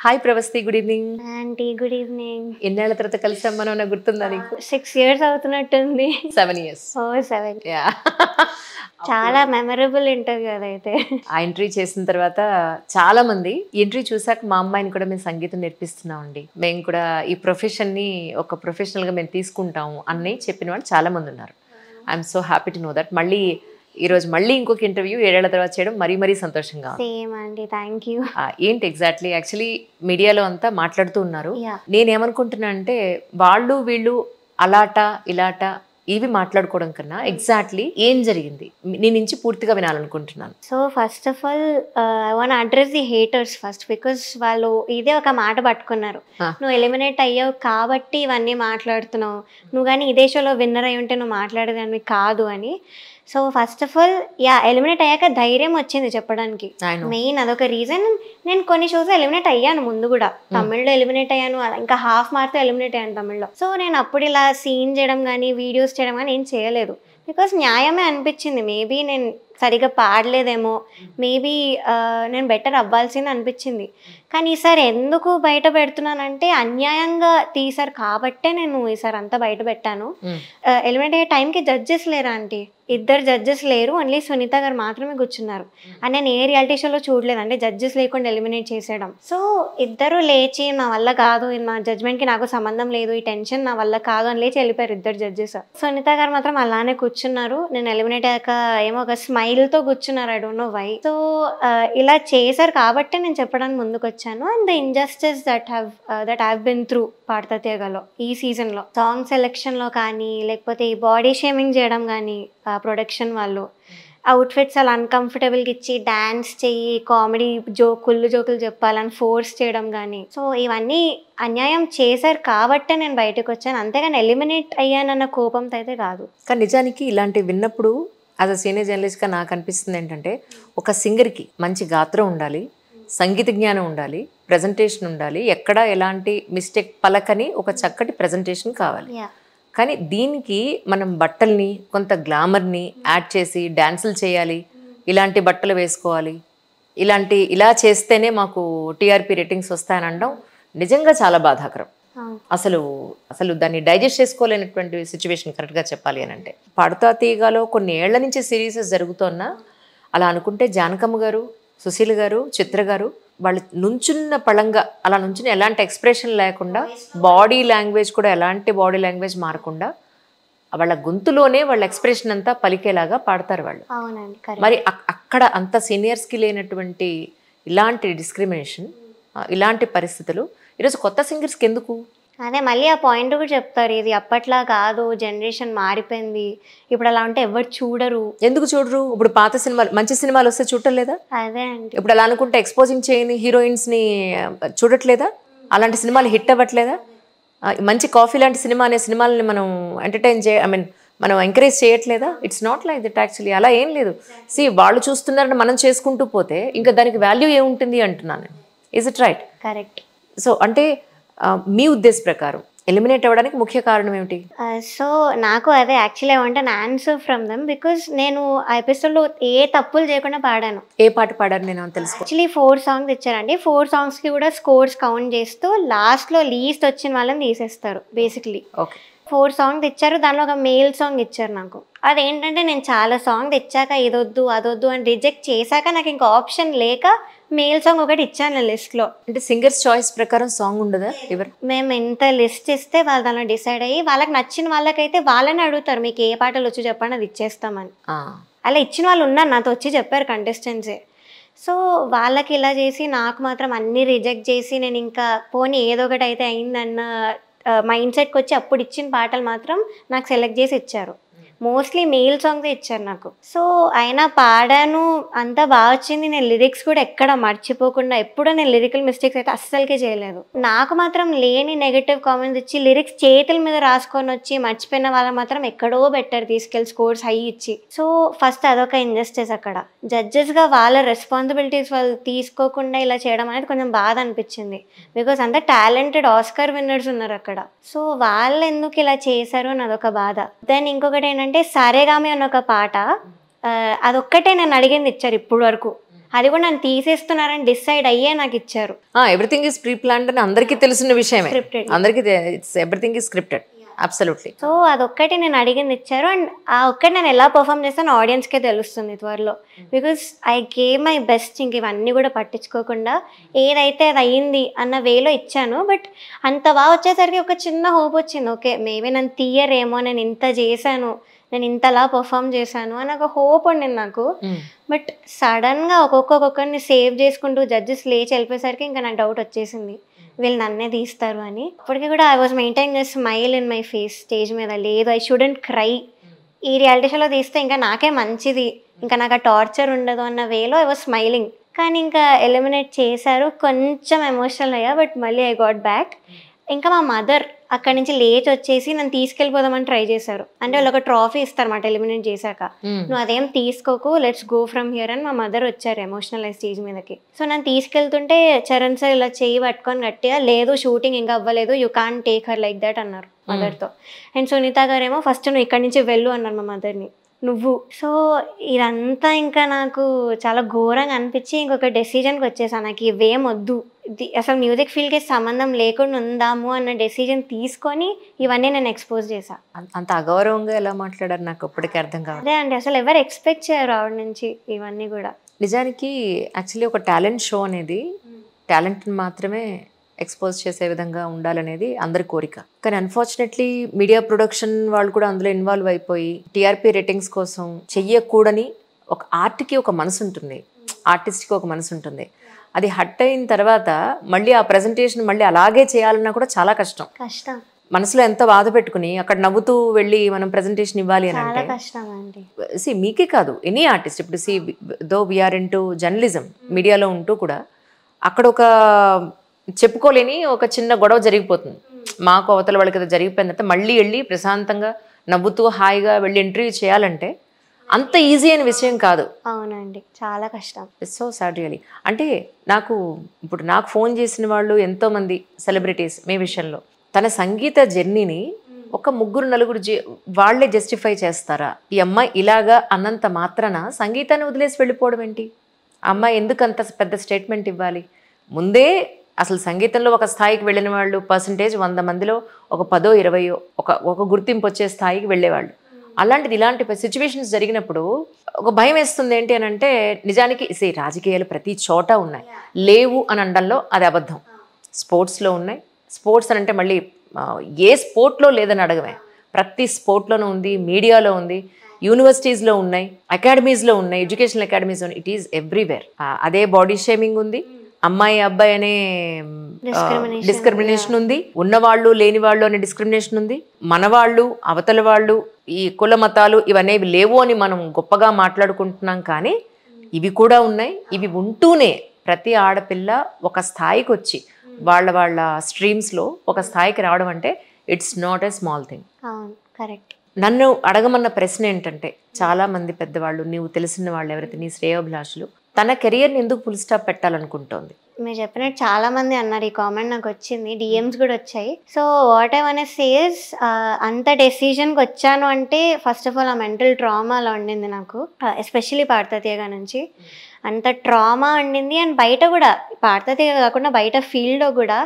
Hi Pravasti, good evening. Aunty good evening. ఎన్నేళ్ల తర్వాత కలిసాం మనం, గుర్తుందా నీకు? 6 years అవుతున్నట్టుంది. 7 years. ఓ 7. యా. చాలా మెమరబుల్ ఇంటర్వ్యూ అదైతే. ఆ ఎంట్రీ చేసిన తర్వాత చాలా మంది ఎంట్రీ చూసాక మా అమ్మాయిని కూడా మేము సంగీతం నేర్పిస్తున్నామండి, మేము కూడా ఈ ప్రొఫెషన్ ని ఒక ప్రొఫెషనల్ గా మేము తీసుకుంటాము అని చెప్పిన వాళ్ళు చాలా మంది ఉన్నారు. I'm so happy to know that. మళ్ళీ ఈ రోజు మళ్ళీ ఇంకొక ఇంటర్వ్యూ 7 ఏళ్ల తర్వాత చేయడం మరీ సంతోషంగా ఉంది. సేమ్ అండి, థ్యాంక్ యూ. ఏంటి ఎగ్జాక్ట్లీ, యాక్చువల్లీ మీడియాలో అంతా మాట్లాడుతూ ఉన్నారు. Yeah. నేనేమనుకుంటున్నా అంటే వాళ్ళు వీళ్ళు అలాట ఇలాట ఇవి మాట్లాడుకోవడం కన్నా ఎగ్జాక్ట్లీ ఏం జరిగింది నీ నుంచి పూర్తిగా వినాలనుకుంటున్నాను. So first of all I want address the haters first, because వాళ్ళు ఇదే ఒక మాట పట్టుకున్నారు. నువ్వు ఎలిమినేట్ అయ్యావు కాబట్టి ఇవన్నీ మాట్లాడుతున్నావు, నువ్వు కానీ ఇదే షోలో విన్నర్ అయి ఉంటే నువ్వు మాట్లాడేదాన్ని కాదు అని. So first of all eliminate అయ్యాక ధైర్యం వచ్చింది చెప్పడానికి. మెయిన్ అదొక రీజన్. నేను కొన్ని షోస్ ఎలిమినేట్ అయ్యాను ముందు కూడా, తమిళ్లో ఎలిమినేట్ అయ్యాను, ఇంకా హాఫ్ మార్క్తో ఎలిమినేట్ అయ్యాను తమిళ్లో. సో నేను అప్పుడు ఇలా సీన్ చేయడం కానీ వీడియోస్ చేయడం కానీ ఏం చేయలేదు, బికాస్ న్యాయమే అనిపించింది. మేబీ నేను సరిగా పాడలేదేమో, మేబీ నేను బెటర్ అవ్వాల్సింది అనిపించింది. కానీ ఈసారి ఎందుకు బయట పెడుతున్నానంటే అన్యాయంగా తీసారు కాబట్టే నేను ఈసారి అంతా బయట పెట్టాను. ఎలిమినేట్ అయ్యే టైంకి జడ్జెస్ లేరా ఆంటీ, 2 జడ్జెస్ లేరు, ఓన్లీ సునీత గారు మాత్రమే కూర్చున్నారు. అని నేను ఏ రియాలిటీ షోలో చూడలేదు, అంటే జడ్జెస్ లేకుండా ఎలిమినేట్ చేసేయడం. సో 2 లేచి నా వల్ల కాదు, మా జడ్జ్మెంట్కి నాకు సంబంధం లేదు, ఈ టెన్షన్ నా వల్ల కాదు అని లేచి వెళ్ళిపోయారు 2 జడ్జెస్. సునీత గారు మాత్రం అలానే కూర్చున్నారు. నేను ఎలిమినేట్ అయ్యాక ఏమో ఒక స్మైల్తో కూర్చున్నారు, I don't know why. So ఇలా చేశారు కాబట్టి నేను చెప్పడానికి ముందుకు వచ్చాను. And the injustice that have been through పాడతా తీయగలో ఈ సీజన్లో, సాంగ్ సెలెక్షన్లో కానీ లేకపోతే ఈ బాడీ షేమింగ్ చేయడం కానీ, ప్రొడక్షన్ వాళ్ళు అవుట్ఫిట్స్ అలా అన్కంఫర్టబుల్గా ఇచ్చి డ్యాన్స్ చెయ్యి, కామెడీ జోకులు చెప్పాలని ఫోర్స్ చేయడం కానీ, సో ఇవన్నీ అన్యాయం చేశారు కాబట్టే నేను బయటకు వచ్చాను, అంతేగాని ఎలిమినేట్ అయ్యానన్న కోపంతో అయితే కాదు. కానీ నిజానికి ఇలాంటివి విన్నప్పుడు యాజ్ అ సీనియర్ జర్నలిస్ట్గా నాకు అనిపిస్తుంది ఏంటంటే, ఒక సింగర్కి మంచి గాత్రం ఉండాలి, సంగీత జ్ఞానం ఉండాలి, ప్రజెంటేషన్ ఉండాలి, ఎక్కడ ఎలాంటి మిస్టేక్ పలకని ఒక చక్కటి ప్రజెంటేషన్ కావాలి. కానీ దీనికి మనం బట్టల్ని కొంత గ్లామర్ని యాడ్ చేసి డ్యాన్సులు చేయాలి, ఇలాంటి బట్టలు వేసుకోవాలి, ఇలా చేస్తేనే మాకు టీఆర్పీ రేటింగ్స్ వస్తాయని అనడం నిజంగా చాలా బాధాకరం. అసలు దాన్ని డైజెస్ట్ చేసుకోలేనటువంటి సిచ్యువేషన్ కరెక్ట్గా చెప్పాలి అని అంటే. పాడుతా తీగలో కొన్ని ఏళ్ల నుంచి సిరీస్ జరుగుతున్నా అలా అనుకుంటే జానకమ్మ గారు, సుశీల్ గారు, చిత్ర గారు వాళ్ళు నుంచున్న పళంగా అలా నుంచుని ఎలాంటి ఎక్స్ప్రెషన్ లేకుండా, బాడీ లాంగ్వేజ్ కూడా ఎలాంటి బాడీ లాంగ్వేజ్ మారకుండా వాళ్ళ గొంతులోనే వాళ్ళ ఎక్స్ప్రెషన్ అంతా పలికేలాగా పాడతారు వాళ్ళు. మరి అక్కడ అంత సీనియర్స్కి లేనటువంటి ఇలాంటి డిస్క్రిమినేషన్, ఇలాంటి పరిస్థితులు ఈరోజు కొత్త సింగర్స్కి ఎందుకు? అదే మళ్ళీ ఆ పాయింట్ కూడా చెప్తారు, ఇది అప్పట్లా కాదు, జనరేషన్ మారిపోయింది, ఇప్పుడు అలా ఉంటే ఎవరు చూడరు. ఎందుకు చూడరు? ఇప్పుడు పాత సినిమాలు, మంచి సినిమాలు వస్తే చూడలేదా? అదే అండి, ఇప్పుడు అలా అనుకుంటే ఎక్స్పోజింగ్ చేయని హీరోయిన్స్ని చూడట్లేదా? అలాంటి సినిమాలు హిట్ అవ్వట్లేదా? మంచి కాఫీ లాంటి సినిమా అనే సినిమాలని మనం మనం ఎంకరేజ్ చేయట్లేదా? It's not like that actually. అలా ఏం లేదు. వాళ్ళు చూస్తున్నారంటే మనం చేసుకుంటూ పోతే ఇంకా దానికి వాల్యూ ఏముంటుంది అంటున్నాను. Is it right? Correct. So అంటే మీ ఉద్దేశ ప్రకారం ఎలిమినేట్ అవ్వడానికి ముఖ్య కారణం ఏమిటి? సో నాకు అదే actually I want an answer from them, because నేను ఆ ఎపిసోడ్లో ఏ తప్పులు చేయకుండా పాడాను. ఏ పాట పాడారు నేను తెలుసు. యాక్చువల్లీ 4 songs ఇచ్చారండి. 4 songs కూడా స్కోర్స్ కౌంట్ చేస్తూ లాస్ట్లో లీస్ట్ వచ్చిన వాళ్ళని తీసేస్తారు బేసిక్లీ. ఓకే, 4 songs ఇచ్చారు, దానిలో ఒక మేల్ సాంగ్ ఇచ్చారు నాకు. అదేంటంటే నేను చాలా సాంగ్ ఇచ్చాక ఇదొద్దు అదొద్దు అని రిజెక్ట్ చేశాక నాకు ఇంకా ఆప్షన్ లేక మేల్ సాంగ్ ఒకటి ఇచ్చాను లిస్ట్లో. అంటే సింగర్స్ చాయిస్ ప్రకారం సాంగ్ ఉండదా? ఎవరు మేము ఎంత లిస్ట్ ఇస్తే వాళ్ళు దానిలో డిసైడ్ అయ్యి వాళ్ళకి నచ్చిన వాళ్ళకైతే వాళ్ళని అడుగుతారు, మీకు ఏ పాటలు వచ్చి చెప్పండి అది ఇచ్చేస్తామని. అలా ఇచ్చిన వాళ్ళు ఉన్నారు, నాతో వచ్చి చెప్పారు కంటెస్టెంట్సే. సో వాళ్ళకి ఇలా చేసి నాకు మాత్రం అన్నీ రిజెక్ట్ చేసి నేను ఇంకా పోనీ ఏదో ఒకటి అయితే అయిందన్న మైండ్ సెట్కి వచ్చి అప్పుడు ఇచ్చిన పాటలు మాత్రం నాకు సెలెక్ట్ చేసి ఇచ్చారు. మోస్ట్లీ మేల్ సాంగ్సే ఇచ్చారు నాకు. సో అయినా పాడాను, అంతా బాగా వచ్చింది. నేను లిరిక్స్ కూడా ఎక్కడ మర్చిపోకుండా, ఎప్పుడూ నేను లిరికల్ మిస్టేక్స్ అయితే అస్సలకే చేయలేదు. నాకు మాత్రం లేని నెగటివ్ కామెంట్స్ ఇచ్చి లిరిక్స్ చేతుల మీద రాసుకొని వచ్చి మర్చిపోయిన వాళ్ళకి మాత్రం ఎక్కడో బెటర్ తీసుకెళ్ళి స్కోర్స్ హై ఇచ్చి. సో ఫస్ట్ అదొక ఇంజస్టిస్. అక్కడ జడ్జెస్గా వాళ్ళ రెస్పాన్సిబిలిటీస్ వాళ్ళు తీసుకోకుండా ఇలా చేయడం అనేది కొంచెం బాధ అనిపించింది, బికాస్ అంత టాలెంటెడ్ ఆస్కర్ విన్నర్స్ ఉన్నారు అక్కడ. సో వాళ్ళు ఎందుకు ఇలా చేశారు అని అదొక బాధ. దెన్ ఇంకొకటి ఏంటంటే సరేగామి అన్న ఒక పాట, అదొక్కటే నేను అడిగింది ఇచ్చారు ఇప్పుడు వరకు. అది కూడా నన్ను తీసేస్తున్నారని డిసైడ్ అయ్యే నాకు ఇచ్చారు. ఎవ్రీథింగ్ ఈజ్ ప్రీ ప్లాన్డ్ అని అందరికీ తెలిసిన విషయమే, Scripted. అందరికీ everything is scripted. Absolutely. So అదొక్కటి నేను అడిగింది ఇచ్చారు. అండ్ ఆ ఒక్కటి నేను ఎలా పర్ఫామ్ చేస్తాను ఆడియన్స్కే తెలుస్తుంది త్వరలో. Because I gave my best. ఇంక ఇవన్నీ కూడా పట్టించుకోకుండా ఏదైతే అది అయ్యింది అన్న వేలో ఇచ్చాను. బట్ అంత బాగా వచ్చేసరికి ఒక చిన్న హోప్ వచ్చింది. ఓకే మేబీ నన్ను తీయరేమో, నేను ఇంత చేశాను, నేను ఇంతలా పర్ఫామ్ చేశాను అని ఒక హోప్ ఉండింది నాకు. బట్ సడన్గా ఒక్కొక్కరిని సేవ్ చేసుకుంటూ జడ్జెస్ లేచి వెళ్ళిపోయేసరికి ఇంకా నాకు డౌట్ వచ్చేసింది వీళ్ళు నన్నే తీస్తారు అని. అప్పటికి కూడా I was maintain the smile in my face stage మీద. లేదు, ఐ షుడెంట్ క్రై. ఈ రియాలిటీ షోలో తీస్తే ఇంకా నాకే మంచిది, ఇంకా నాకు ఆ టార్చర్ ఉండదు అన్న వేలో ఐ వాజ్ స్మైలింగ్. కానీ ఇంకా ఎలిమినేట్ చేశారు. కొంచెం ఎమోషనల్ అయ్యా, బట్ మళ్ళీ ఐ గాట్ బ్యాక్. ఇంకా మా మదర్ అక్కడి నుంచి లేచి వచ్చేసి నన్ను తీసుకెళ్ళిపోదామని ట్రై చేశారు. అంటే వాళ్ళు ఒక ట్రాఫీ ఇస్తారన్నమాట ఎలిమినేట్ చేశాక. నువ్వు అదేం తీసుకోకు, లెట్స్ గో ఫ్రమ్ హియర్ అని మా మదర్ వచ్చారు ఎమోషనల్ అయ్యి స్టేజ్ మీదకి. సో నన్ను తీసుకెళ్తుంటే చరణ్ సార్ ఇలా చేయి పట్టుకొని గట్టిగా, లేదు షూటింగ్ ఇంకా అవ్వలేదు, you can't take her like that అన్నారు మదర్తో. అండ్ సునీత గారేమో ఫస్ట్ నువ్వు ఇక్కడి నుంచి వెళ్ళు అన్నారు మా మదర్ని, నువ్వు. సో ఇదంతా ఇంకా నాకు చాలా ఘోరంగా అనిపించి ఇంకొక డెసిజన్కి వచ్చేసాను. నాకు ఇవేం వద్దు, అసలు మ్యూజిక్ ఫీల్డ్కి సంబంధం లేకుండా ఉందాము అన్న డెసిజన్ తీసుకొని ఇవన్నీ నేను ఎక్స్పోజ్ చేశాను. అంత అగౌరవంగా ఎలా మాట్లాడారు నాకు ఇప్పటికీ అర్థం కాదు. అదే అండి, అసలు ఎవరు ఎక్స్పెక్ట్ చేయరు ఆవిడ నుంచి ఇవన్నీ కూడా. నిజానికి యాక్చువల్లీ ఒక టాలెంట్ షో అనేది టాలెంట్ని మాత్రమే ఎక్స్పోజ్ చేసే విధంగా ఉండాలనేది అందరి కోరిక. కానీ అన్ఫార్చునేట్లీ మీడియా ప్రొడక్షన్ వాళ్ళు కూడా అందులో ఇన్వాల్వ్ అయిపోయి టీఆర్పీ రేటింగ్స్ కోసం చెయ్యకూడని ఒక ఆర్ట్కి ఒక మనసు ఉంటుంది, ఆర్టిస్ట్కి ఒక మనసు ఉంటుంది. అది హట్ అయిన తర్వాత మళ్ళీ ఆ ప్రజెంటేషన్ మళ్ళీ అలాగే చేయాలన్నా కూడా చాలా కష్టం. మనసులో ఎంత బాధ పెట్టుకుని అక్కడ నవ్వుతూ వెళ్ళి మనం ప్రజెంటేషన్ ఇవ్వాలి అని అంటే మీకే కాదు ఎనీ ఆర్టిస్ట్. ఇప్పుడు దో వీఆర్ ఇన్ టు జర్నలిజం, మీడియాలో ఉంటూ కూడా అక్కడ ఒక చెప్పుకోలేని ఒక చిన్న గొడవ జరిగిపోతుంది. మాకు అవతల వాళ్ళకి అది జరిగిపోయిందంటే మళ్ళీ వెళ్ళి ప్రశాంతంగా నవ్వుతూ హాయిగా వెళ్ళి ఇంటర్వ్యూ చేయాలంటే అంత ఈజీ అయిన విషయం కాదు. అవునండి, చాలా కష్టం. It's so sad really. అంటే నాకు ఫోన్ చేసిన వాళ్ళు ఎంతోమంది సెలబ్రిటీస్ మీ విషయంలో తన సంగీత జర్నీని ఒక 3-4 వాళ్లే జస్టిఫై చేస్తారా? ఈ అమ్మాయి ఇలాగా అన్నంత మాత్రాన సంగీతాన్ని వదిలేసి వెళ్ళిపోవడం ఏంటి? ఆ అమ్మాయి ఎందుకు అంత పెద్ద స్టేట్మెంట్ ఇవ్వాలి? ముందే అసలు సంగీతంలో ఒక స్థాయికి వెళ్ళిన వాళ్ళు పర్సంటేజ్ 100 మందిలో ఒక 10-20 ఒక గుర్తింపు వచ్చే స్థాయికి వెళ్ళేవాళ్ళు. అలాంటిది ఇలాంటి సిచ్యువేషన్స్ జరిగినప్పుడు ఒక భయం వేస్తుంది. ఏంటి అని అంటే నిజానికి రాజకీయాలు ప్రతి చోట ఉన్నాయి, లేవు అని అనడంలో అది అబద్ధం. స్పోర్ట్స్లో ఉన్నాయి. స్పోర్ట్స్ అని అంటే మళ్ళీ ఏ స్పోర్ట్లో లేదని అడగమే, ప్రతి స్పోర్ట్లోనూ ఉంది, మీడియాలో ఉంది, యూనివర్సిటీస్లో ఉన్నాయి, అకాడమీస్లో ఉన్నాయి, ఎడ్యుకేషనల్ అకాడమీస్ ఉన్నాయి. It is everywhere. అదే బాడీ షేమింగ్ ఉంది, అమ్మాయి అబ్బాయి అనే డిస్క్రిమినేషన్ ఉంది, ఉన్నవాళ్ళు లేని వాళ్ళు అనే డిస్క్రిమినేషన్ ఉంది, మనవాళ్ళు అవతల వాళ్ళు ఈ కుల మతాలు ఇవన్నీ లేవు అని మనం గొప్పగా మాట్లాడుకుంటున్నాం. కానీ ఇవి కూడా ఉన్నాయి. ఇవి ఉంటూనే ప్రతి ఆడపిల్ల ఒక స్థాయికి వచ్చి వాళ్ళ స్ట్రీమ్స్లో ఒక స్థాయికి రావడం అంటే it's not a small thing. Correct. నన్ను అడగమన్న ప్రశ్న ఏంటంటే చాలా మంది పెద్దవాళ్ళు, నీవు తెలిసిన వాళ్ళు ఎవరైతే నీ శ్రేయోభిలాషులు తన కెరియర్ని ఎందుకు ఫుల్ స్టాప్ పెట్టాలనుకుంటోంది? మీరు చెప్పినట్టు చాలా మంది అన్నారు. ఈ కామెంట్ నాకు వచ్చింది, డిఎమ్స్ కూడా వచ్చాయి. So what I want to say is అంత డెసిషన్కి వచ్చాను అంటే ఫస్ట్ ఆఫ్ ఆల్ ఆ మెంటల్ ట్రామా అలా ఉండింది నాకు, ఎస్పెషల్లీ పాడతా తీయగా నుంచి అంత ట్రామా ఉండింది. అండ్ బయట కూడా పాడతా తీయగా కాకుండా బయట ఫీల్డ్లో కూడా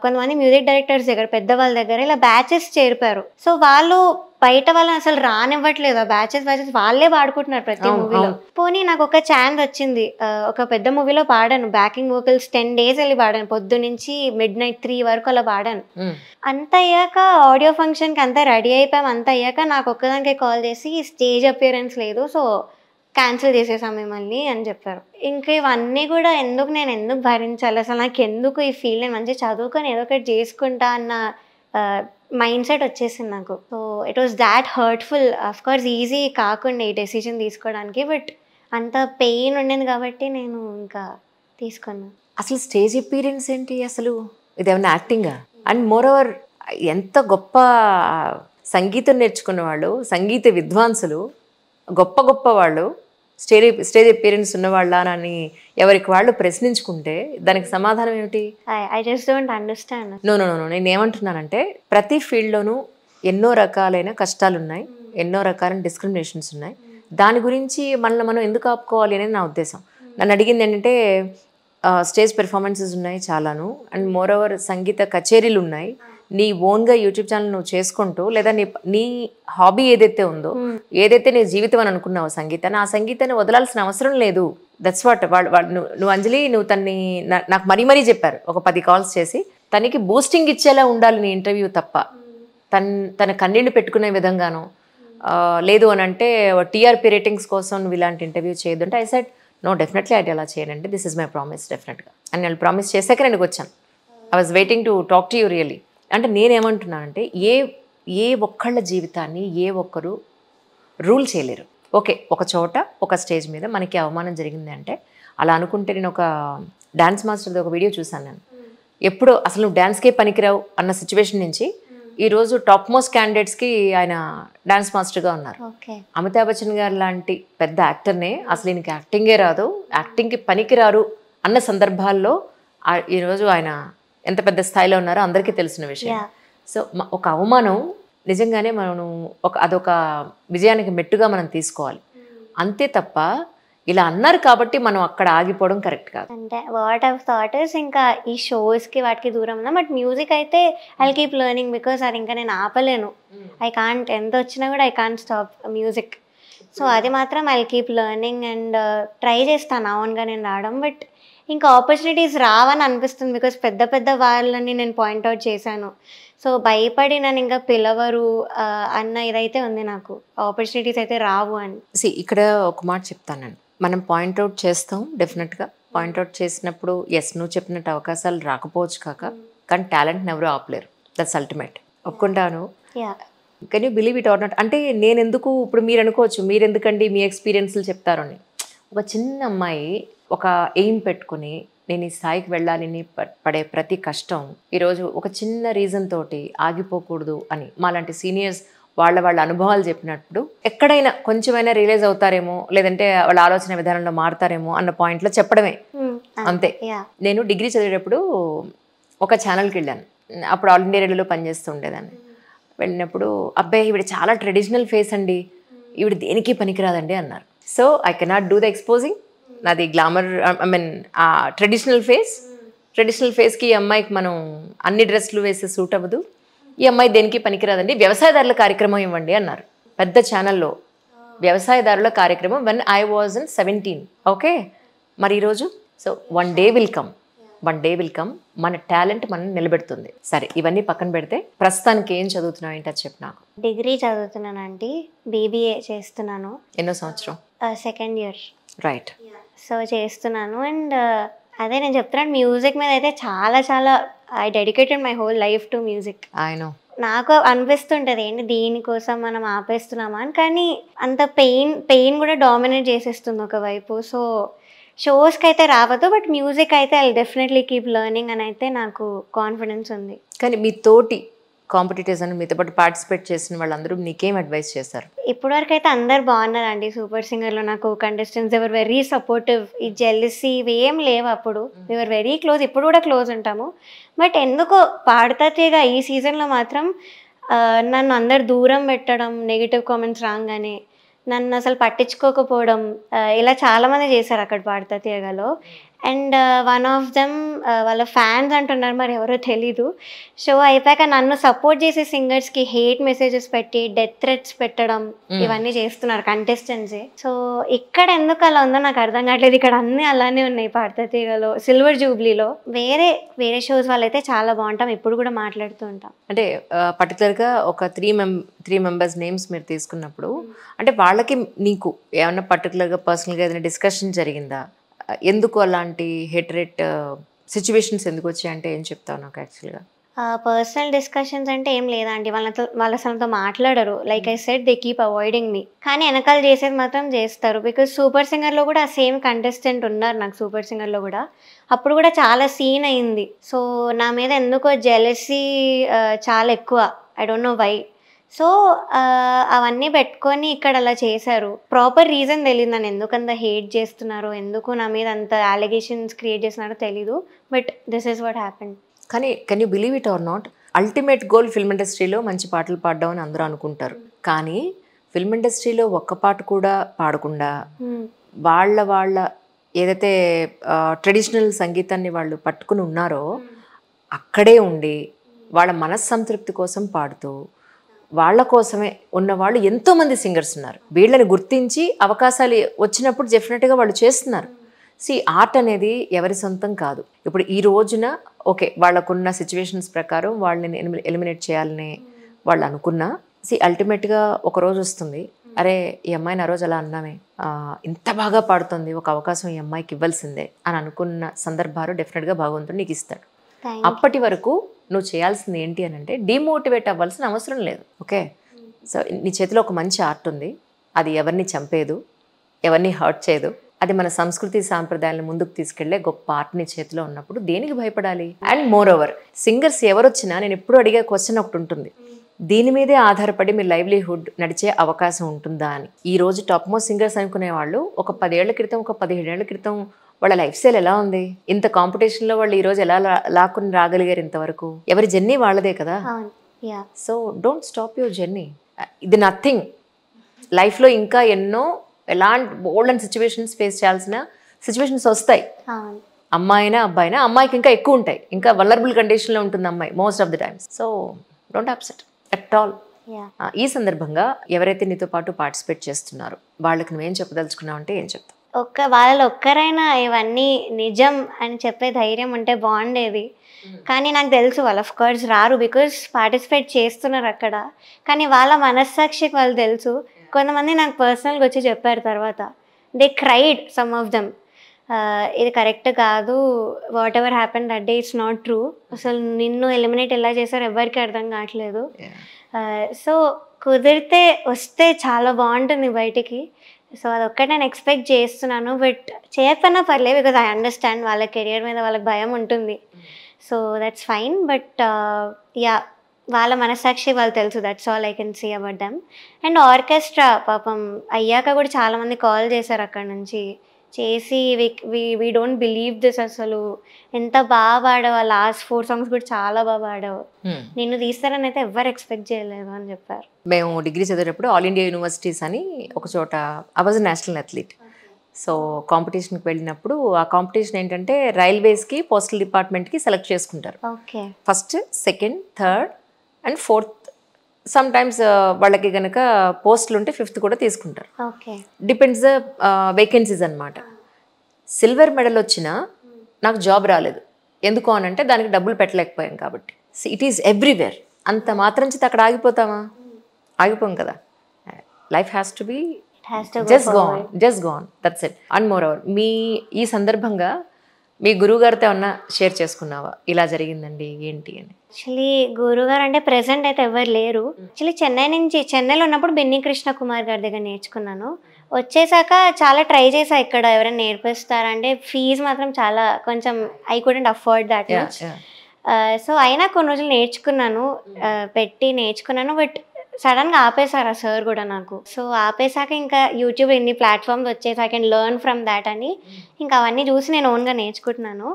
కొంతమంది మ్యూజిక్ డైరెక్టర్స్ దగ్గర పెద్దవాళ్ళ దగ్గర ఇలా బ్యాచెస్ చేరిపారు. సో వాళ్ళు బయట వాళ్ళని అసలు రానివ్వట్లేదు. ఆ బ్యాచెస్ వాళ్ళే పాడుకుంటున్నారు ప్రతి మూవీలో. పోనీ నాకు ఒక ఛాన్స్ వచ్చింది, ఒక పెద్ద మూవీలో పాడాను, బ్యాకింగ్ వోకల్స్ 10 days వెళ్ళి పాడాను, పొద్దు నుంచి midnight 3 వరకు అలా పాడాను. అంత అయ్యాక ఆడియో ఫంక్షన్కి అంతా రెడీ అయిపోయాం. అంత అయ్యాక నాకు ఒక్కదానికే కాల్ చేసి స్టేజ్ అపియరెన్స్ లేదు, సో క్యాన్సిల్ చేసేసాం మిమ్మల్ని అని చెప్పారు. ఇంకా ఇవన్నీ కూడా నేను ఎందుకు భరించాలి, అసలు నాకు ఎందుకు ఈ ఫీల్డ్, నేను మంచిగా చదువుకొని ఏదో ఒకటి చేసుకుంటా అన్న మైండ్ సెట్ వచ్చేసింది నాకు. So it was that hurtful. Of course easy కాకుండా ఈ డెసిషన్ తీసుకోవడానికి, బట్ అంత పెయిన్ ఉండింది కాబట్టి నేను ఇంకా తీసుకున్నాను. అసలు స్టేజ్ అపీరెన్స్ ఏంటి అసలు? ఇదేమన్నా యాక్టింగా? అండ్ మోర్ ఓవర్ ఎంత గొప్ప సంగీతం నేర్చుకున్న వాళ్ళు, సంగీత విద్వాంసులు, గొప్ప వాళ్ళు స్టేజ్ అపీరెన్స్ ఉన్నవాళ్ళ అని ఎవరికి వాళ్ళు ప్రశ్నించుకుంటే దానికి సమాధానం ఏమిటి? I just don't understand. No నేను ఏమంటున్నానంటే ప్రతి ఫీల్డ్లోనూ ఎన్నో రకాలైన కష్టాలు ఉన్నాయి, ఎన్నో రకాలైన డిస్క్రిమినేషన్స్ ఉన్నాయి. దాని గురించి మనల్ని మనం ఎందుకు ఆపుకోవాలి అనేది నా ఉద్దేశం. నన్ను అడిగింది ఏంటంటే స్టేజ్ పెర్ఫార్మెన్సెస్ ఉన్నాయి చాలాను, అండ్ మోర్ ఓవర్ సంగీత కచేరీలు ఉన్నాయి, నీ ఓన్గా యూట్యూబ్ ఛానల్ నువ్వు చేసుకుంటూ లేదా నీ హాబీ ఏదైతే ఉందో, ఏదైతే నీ జీవితం అని అనుకున్నావో సంగీతాన్ని, ఆ సంగీతాన్ని వదలాల్సిన అవసరం లేదు. దట్స్ వాట్ నువ్వు అంజలి, నువ్వు తన్ని నాకు మరీ చెప్పారు ఒక 10 కాల్స్ చేసి, తనకి బూస్టింగ్ ఇచ్చేలా ఉండాలి నీ ఇంటర్వ్యూ తప్ప తన కన్నీళ్లు పెట్టుకునే విధంగానో లేదు అని అంటే టీఆర్పీ రేటింగ్స్ కోసం నువ్వు ఇలాంటి ఇంటర్వ్యూ చేయొద్దు అంటే ఐ సెడ్ నో, డెఫినెట్లీ అది అలా చేయనండి, దిస్ ఇస్ మై ప్రామిస్ డెఫినెట్గా అని నేను ప్రామిస్ చేశాక నేను వచ్చాను. I was waiting to talk to you really. అంటే నేనేమంటున్నానంటే ఏ ఒక్కళ్ళ జీవితాన్ని ఏ ఒక్కరు రూల్ చేయలేరు. ఓకే, ఒక చోట ఒక స్టేజ్ మీద మనకి అవమానం జరిగింది అంటే అలా అనుకుంటే, నేను ఒక డ్యాన్స్ మాస్టర్ది ఒక వీడియో చూసాను నేను, ఎప్పుడో అసలు నువ్వు డ్యాన్స్కే పనికిరావు అన్న సిచ్యువేషన్ నుంచి ఈరోజు టాప్ మోస్ట్ క్యాండిడేట్స్కి ఆయన డాన్స్ మాస్టర్గా ఉన్నారు. అమితాబ్ బచ్చన్ గారు లాంటి పెద్ద యాక్టర్నే అసలు ఈయనకి యాక్టింగే రాదు, యాక్టింగ్కి పనికిరారు అన్న సందర్భాల్లో ఈరోజు ఆయన ఎంత పెద్ద స్థాయిలో ఉన్నారో అందరికీ తెలిసిన విషయం. సో ఒక అవమానం నిజంగానే మనం అదొక విజయానికి మెట్టుగా మనం తీసుకోవాలి అంతే తప్ప ఇలా అన్నారు కాబట్టి మనం అక్కడ ఆగిపోవడం కరెక్ట్ కాదు. అంటే వాట్ ఆఫ్ థాట్ ఇస్ ఇంకా ఈ షోస్కి వాటికి దూరం ఉన్నా, బట్ మ్యూజిక్ అయితే ఐ కీప్ లెర్నింగ్ బికాస్ అది ఇంకా నేను ఆపలేను. ఐ కాంట్, ఎంత వచ్చినా కూడా I can't stop music. So అది మాత్రం I keep learning and try చేస్తాను ఓన్గా నేను రావడం. బట్ ఇంకా ఆపర్చునిటీస్ రావని అనిపిస్తుంది బికాస్ పెద్ద వాళ్ళని నేను పాయింట్అవుట్ చేశాను. సో భయపడి నన్ను ఇంకా పిలవరు అన్న ఇదైతే ఉంది నాకు, ఆపర్చునిటీస్ అయితే రావు అని. ఇక్కడ ఒక మాట చెప్తాను నేను, మనం పాయింట్అవుట్ చేస్తాం డెఫినెట్గా. పాయింట్అవుట్ చేసినప్పుడు ఎస్ నువ్వు చెప్పినట్టు అవకాశాలు రాకపోవచ్చు కానీ టాలెంట్ని ఎవరు ఆపలేరు. దట్స్ అల్టిమేట్, ఒప్పుకుంటాను. Can you believe it or not? అంటే నేను ఎందుకు, ఇప్పుడు మీరు అనుకోవచ్చు మీరు ఎందుకండి మీ ఎక్స్పీరియన్స్లు చెప్తారు అని. ఒక చిన్న అమ్మాయి ఒక ఎయిమ్ పెట్టుకుని నేను ఈ స్థాయికి వెళ్ళాలని పడే ప్రతి కష్టం ఈరోజు ఒక చిన్న రీజన్ తోటి ఆగిపోకూడదు అని మాలాంటి సీనియర్స్ వాళ్ళ అనుభవాలు చెప్పినప్పుడు ఎక్కడైనా కొంచెమైనా రియలైజ్ అవుతారేమో, లేదంటే వాళ్ళ ఆలోచన విధానంలో మారుతారేమో అన్న పాయింట్లో చెప్పడమే అంతే. నేను డిగ్రీ చదివేటప్పుడు ఒక ఛానల్కి వెళ్ళాను, అప్పుడు ఆల్ ఇండియా రేడియోలో పనిచేస్తూ ఉండేదాన్ని. వెళ్ళినప్పుడు అబ్బాయి ఈవిడ చాలా ట్రెడిషనల్ ఫేస్ అండి, ఈవిడ దేనికి పనికిరాదండి అన్నారు. So I cannot do the exposing, నాది గ్లామర్, ఐ మీన్ ఆ ట్రెడిషనల్ ఫేస్కి ఈ అమ్మాయికి మనం అన్ని డ్రెస్సులు వేసి సూట్ అవ్వదు, ఈ అమ్మాయి దేనికి పనికిరాదండి, వ్యవసాయదారుల కార్యక్రమం ఇవ్వండి అన్నారు. పెద్ద ఛానల్లో వ్యవసాయదారుల కార్యక్రమం when I was in 17. Okay, మరి ఈరోజు so one day will come మన టాలెంట్ మనం నిలబెడుతుంది. సరే ఇవన్నీ పక్కన పెడితే ప్రస్తుతానికి ఏం చదువుతున్నావు ఏంటి అది చెప్పు నాకు. డిగ్రీ చదువుతున్నానండి, BBA చేస్తున్నాను. ఎన్నో సంవత్సరం? Second year. రైట్. సో చేస్తున్నాను అండ్ అదే నేను చెప్తున్నాను, మ్యూజిక్ మీద అయితే చాలా I dedicated my whole life to music. నాకు అనిపిస్తుంటుంది ఏంటి దీనికోసం మనం ఆపేస్తున్నామా అని, కానీ అంత పెయిన్ కూడా డామినేట్ చేసేస్తుంది ఒకవైపు. సో షోస్కి అయితే రావద్దు, బట్ మ్యూజిక్ అయితే ఐ డెఫినెట్లీ కీప్ లెర్నింగ్ అని అయితే నాకు కాన్ఫిడెన్స్ ఉంది. కానీ మీ తోటి కాంపిటీటర్స్ అని మీతో పాటు పార్టిసిపేట్ చేసిన వాళ్ళందరూ నీకేం అడ్వైస్ చేశారు? ఇప్పటివరకు అయితే అందరు బాగున్నారండి సూపర్ సింగర్లో. నాకు కంటెస్టెంట్స్ ఎవర్ వెరీ సపోర్టివ్, ఈ జెల్లసీ ఇవి ఏం లేవు. అప్పుడు వీఆర్ వెరీ క్లోజ్, ఇప్పుడు కూడా క్లోజ్ ఉంటాము. బట్ ఎందుకో పాడతాతేగా ఈ సీజన్లో మాత్రం నన్ను అందరు దూరం పెట్టడం, నెగిటివ్ కామెంట్స్ రాగానే నన్ను అసలు పట్టించుకోకపోవడం, ఇలా చాలామంది చేశారు అక్కడ పాడతా తీయగలో. అండ్ వన్ ఆఫ్ దెమ్ వాళ్ళ ఫ్యాన్స్ అంటున్నారు, మరి ఎవరో తెలీదు. షో అయిపోయాక నన్ను సపోర్ట్ చేసే సింగర్స్కి హేట్ మెసేజెస్ పెట్టి డెత్ థ్రెట్స్ పెట్టడం ఇవన్నీ చేస్తున్నారు కంటెస్టెంట్సే. సో ఇక్కడ ఎందుకు అలా ఉందో నాకు అర్థం కావట్లేదు. ఇక్కడ అన్నీ అలానే ఉన్నాయి పాడతా తీగలో, సిల్వర్ జూబ్లీలో. వేరే షోస్ వాళ్ళైతే చాలా బాగుంటాం, ఇప్పుడు కూడా మాట్లాడుతూ ఉంటాం. అంటే పర్టికులర్గా ఒక త్రీ మెంబర్స్ నేమ్స్ మీరు తీసుకున్నప్పుడు అంటే వాళ్ళకి నీకు ఏమన్నా పర్టికులర్గా పర్సనల్గా ఏదైనా డిస్కషన్ జరిగిందా? ఎందుకు అలాంటి హెటరేట్ సిచ్యువేషన్స్ ఎందుకు వచ్చాయంటే ఏం చెప్తావు నాకు? యాక్చువల్గా పర్సనల్ డిస్కషన్స్ అంటే ఏం లేదండి, వాళ్ళ అసలుతో మాట్లాడరు. Like I said they keep avoiding me, కానీ వెనకాల చేసేది మాత్రం చేస్తారు. బికాజ్ సూపర్ సింగర్లో కూడా సేమ్ కంటెస్టెంట్ ఉన్నారు నాకు, సూపర్ సింగర్లో కూడా అప్పుడు కూడా చాలా సీన్ అయింది. సో నా మీద ఎందుకో జెలసీ చాలా ఎక్కువ, I don't know why. So అవన్నీ పెట్టుకొని ఇక్కడ అలా చేశారు. ప్రాపర్ రీజన్ తెలియదు నన్ను ఎందుకంత హేట్ చేస్తున్నారో, ఎందుకు నా మీద అంత అలిగేషన్స్ క్రియేట్ చేస్తున్నారో తెలీదు. But this is what happened. కానీ can you believe it or not, ultimate goal film ఇండస్ట్రీలో మంచి పాటలు పాడడం అని అందరూ అనుకుంటారు. కానీ ఫిల్మ్ ఇండస్ట్రీలో ఒక్క పాట కూడా పాడకుండా వాళ్ళ ఏదైతే ట్రెడిషనల్ సంగీతాన్ని వాళ్ళు పట్టుకుని ఉన్నారో అక్కడే ఉండి వాళ్ళ మనస్సంతృప్తి కోసం పాడుతూ వాళ్ళ కోసమే ఉన్నవాళ్ళు ఎంతోమంది సింగర్స్ ఉన్నారు. వీళ్ళని గుర్తించి అవకాశాలు వచ్చినప్పుడు డెఫినెట్గా వాళ్ళు చేస్తున్నారు. ఆర్ట్ అనేది ఎవరి సొంతం కాదు. ఇప్పుడు ఈ రోజున ఓకే వాళ్ళకున్న సిచ్యువేషన్స్ ప్రకారం వాళ్ళని ఎలిమినేట్ చేయాలని వాళ్ళు అనుకున్నా అల్టిమేట్గా ఒక రోజు వస్తుంది, అరే ఈ అమ్మాయిని ఆ రోజు అలా అన్నామే, ఇంత బాగా పాడుతుంది, ఒక అవకాశం ఈ అమ్మాయికి ఇవ్వాల్సిందే అని అనుకున్న సందర్భాలు డెఫినెట్గా భగవంతుడు నీకు ఇస్తాడు. అప్పటి వరకు నువ్వు చేయాల్సింది ఏంటి అని అంటే డిమోటివేట్ అవ్వాల్సిన అవసరం లేదు. ఓకే, సో నీ చేతిలో ఒక మంచి ఆర్ట్ ఉంది, అది ఎవరిని చంపేదు, ఎవరిని హర్ట్ చేయదు, అది మన సంస్కృతి సాంప్రదాయాలను ముందుకు తీసుకెళ్లే గొప్ప ఆర్ట్ నీ చేతిలో ఉన్నప్పుడు దేనికి భయపడాలి? అండ్ మోర్ ఓవర్ సింగర్స్ ఎవరొచ్చినా నేను ఎప్పుడు అడిగే క్వశ్చన్ ఒకటి ఉంటుంది, దీని మీదే ఆధారపడి మీ లైవ్లీహుడ్ నడిచే అవకాశం ఉంటుందా అని. ఈ రోజు టాప్ మోస్ట్ సింగర్స్ అనుకునే వాళ్ళు ఒక 10 ఏళ్ల క్రితం, ఒక 15 ఏళ్ల క్రితం వాళ్ళ లైఫ్ స్టైల్ ఎలా ఉంది? ఇంత కాంపిటీషన్లో వాళ్ళు ఈ రోజు ఎలా లాక్కుని రాగలిగారు ఇంతవరకు? ఎవరి జర్నీ వాళ్ళదే కదా. So don't stop your journey. ఇది నథింగ్. లైఫ్లో ఇంకా ఎన్నో ఎలాంటి బోల్డ్ అండ్ సిచ్యువేషన్స్ ఫేస్ చేయాల్సిన సిచ్యువేషన్స్ వస్తాయి. అమ్మాయినా అబ్బాయినా, అమ్మాయికి ఇంకా ఎక్కువ ఉంటాయి, ఇంకా వల్నరబుల్ కండిషన్లో ఉంటుంది అమ్మాయి most of the times. So don't upset at all. ఈ సందర్భంగా ఎవరైతే నీతో పాటు పార్టిసిపేట్ చేస్తున్నారో వాళ్ళకి నువ్వేం చెప్పదలుచుకున్నావు అంటే ఏం చెప్తావు? వాళ్ళలో ఒక్కరైనా ఇవన్నీ నిజం అని చెప్పే ధైర్యం ఉంటే బాగుండేది. కానీ నాకు తెలుసు వాళ్ళు ఆఫ్ కోర్స్ రారు, బికాస్ పార్టిసిపేట్ చేస్తున్నారు అక్కడ. కానీ వాళ్ళ మనస్సాక్షికి వాళ్ళు తెలుసు. కొంతమంది నాకు పర్సనల్గా వచ్చి చెప్పారు తర్వాత, they cried some of them, ఇది కరెక్ట్ కాదు, what ever happen that day it's not true, అసలు నిన్ను ఎలిమినేట్ ఎలా చేశారు ఎవరికి అర్థం కావట్లేదు. సో కుదిరితే వస్తే చాలా బాగుంటుంది బయటికి. సో అదొక్కటి నేను ఎక్స్పెక్ట్ చేస్తున్నాను. బట్ చేయకపోయినా పర్లేదు, బికాజ్ ఐ అండర్స్టాండ్ వాళ్ళ కెరియర్ మీద వాళ్ళకి భయం ఉంటుంది. So that's fine. But yeah, వాళ్ళ మనస్సాక్షి వాళ్ళు తెలుసు, that's all I can see about them. And orchestra పాపం అయ్యాక కూడా చాలామంది కాల్ చేశారు అక్కడ నుంచి, చేసి వీ డోంట్ బిలీవ్ దిస్, అసలు ఎంత బాగా పాడావు, లాస్ట్ 4 songs కూడా చాలా బాగా పాడావు, నిన్ను తీస్తారని అయితే ఎవరు ఎక్స్పెక్ట్ చేయలేదు అని చెప్పారు. మేము డిగ్రీ చదివేటప్పుడు ఆల్ ఇండియా యూనివర్సిటీస్ అని ఒక చోట I was national athlete. So కాంపిటీషన్కి వెళ్ళినప్పుడు ఆ కాంపిటీషన్ ఏంటంటే రైల్వేస్కి, పోస్టల్ డిపార్ట్మెంట్కి సెలెక్ట్ చేసుకుంటారు. Okay, first, second, third and fourth. Sometimes వాళ్ళకి కనుక పోస్టులు ఉంటే 5th కూడా తీసుకుంటారు. ఓకే, డిపెండ్స్ ద వేకెన్సీస్ అనమాట. సిల్వర్ మెడల్ వచ్చినా నాకు జాబ్ రాలేదు. ఎందుకు అని అంటే దానికి డబ్బులు పెట్టలేకపోయాం కాబట్టి. It is everywhere. అంత మాత్రం చేత అక్కడ ఆగిపోతామా? ఆగిపోం కదా. Life has to be just gone, that's it. And moreover మీ ఈ సందర్భంగా మీ గురువుగారితో ఏమన్నా షేర్ చేసుకున్నావా, ఇలా జరిగిందండి ఏంటి అని? యాక్చువల్లీ గురుగారు అంటే ప్రెసెంట్ అయితే ఎవరు లేరు. యాక్చువల్లీ చెన్నైలో ఉన్నప్పుడు బెన్నీ కృష్ణ కుమార్ గారి దగ్గర నేర్చుకున్నాను. వచ్చేసాక చాలా ట్రై చేసా ఇక్కడ ఎవరైనా నేర్పిస్తారంటే ఫీజు మాత్రం చాలా కొంచెం I couldn't afford that much. So అయినా కొన్ని రోజులు నేర్చుకున్నాను, పెట్టి నేర్చుకున్నాను. బట్ సడన్గా ఆపేశారు ఆ సార్ కూడా నాకు. సో ఆపేశాక ఇంకా యూట్యూబ్ ఇన్ని ప్లాట్ఫామ్స్ వచ్చేసి I can learn from that అని ఇంకా అవన్నీ చూసి నేను ఓన్గా నేర్చుకుంటున్నాను.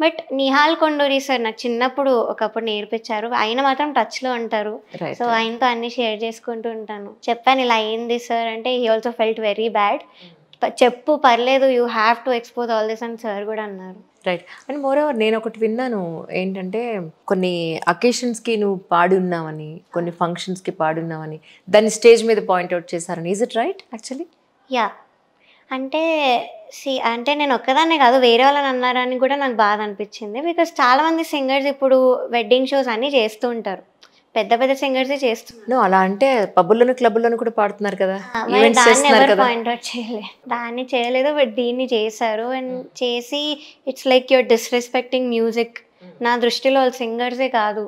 బట్ నిహాల్ కొండూరి సార్ నాకు చిన్నప్పుడు ఒకప్పుడు నేర్పించారు. ఆయన మాత్రం టచ్లో ఉంటారు. సో ఆయనతో అన్ని షేర్ చేసుకుంటూ ఉంటాను. చెప్పాను ఇలా అయింది సార్ అంటే he also felt very bad, చెప్పు పర్లేదు, you have to expose all this అని సార్ కూడా అన్నారు. రైట్. అండ్ మోర్ ఓవర్ నేను ఒకటి విన్నాను ఏంటంటే కొన్ని అకేషన్స్కి నువ్వు పాడి ఉన్నావని, కొన్ని ఫంక్షన్స్కి పాడి ఉన్నావని, దాన్ని స్టేజ్ మీద పాయింట్అవుట్ చేశారని. Is it right? Actually yeah, అంటే నేను ఒక్కదాన్నే కాదు, వేరే వాళ్ళని అన్నారని కూడా నాకు బాధ అనిపించింది. బికాస్ చాలామంది సింగర్స్ ఇప్పుడు వెడ్డింగ్ షోస్ అన్నీ చేస్తూ ఉంటారు, పెద్ద పెద్ద సింగర్సే చేస్తున్నారు. అలా అంటే పబ్బుల్లోను క్లబ్లోను కూడా పాడుతున్నారు కదా. దాన్ని ఎవరు పాయింట్అవుట్ చేయలేదు, దాన్ని చేయలేదు. బట్ దీన్ని చేశారు. అండ్ చేసి it's like your disrespecting music, నా దృష్టిలో వాళ్ళు సింగర్సే కాదు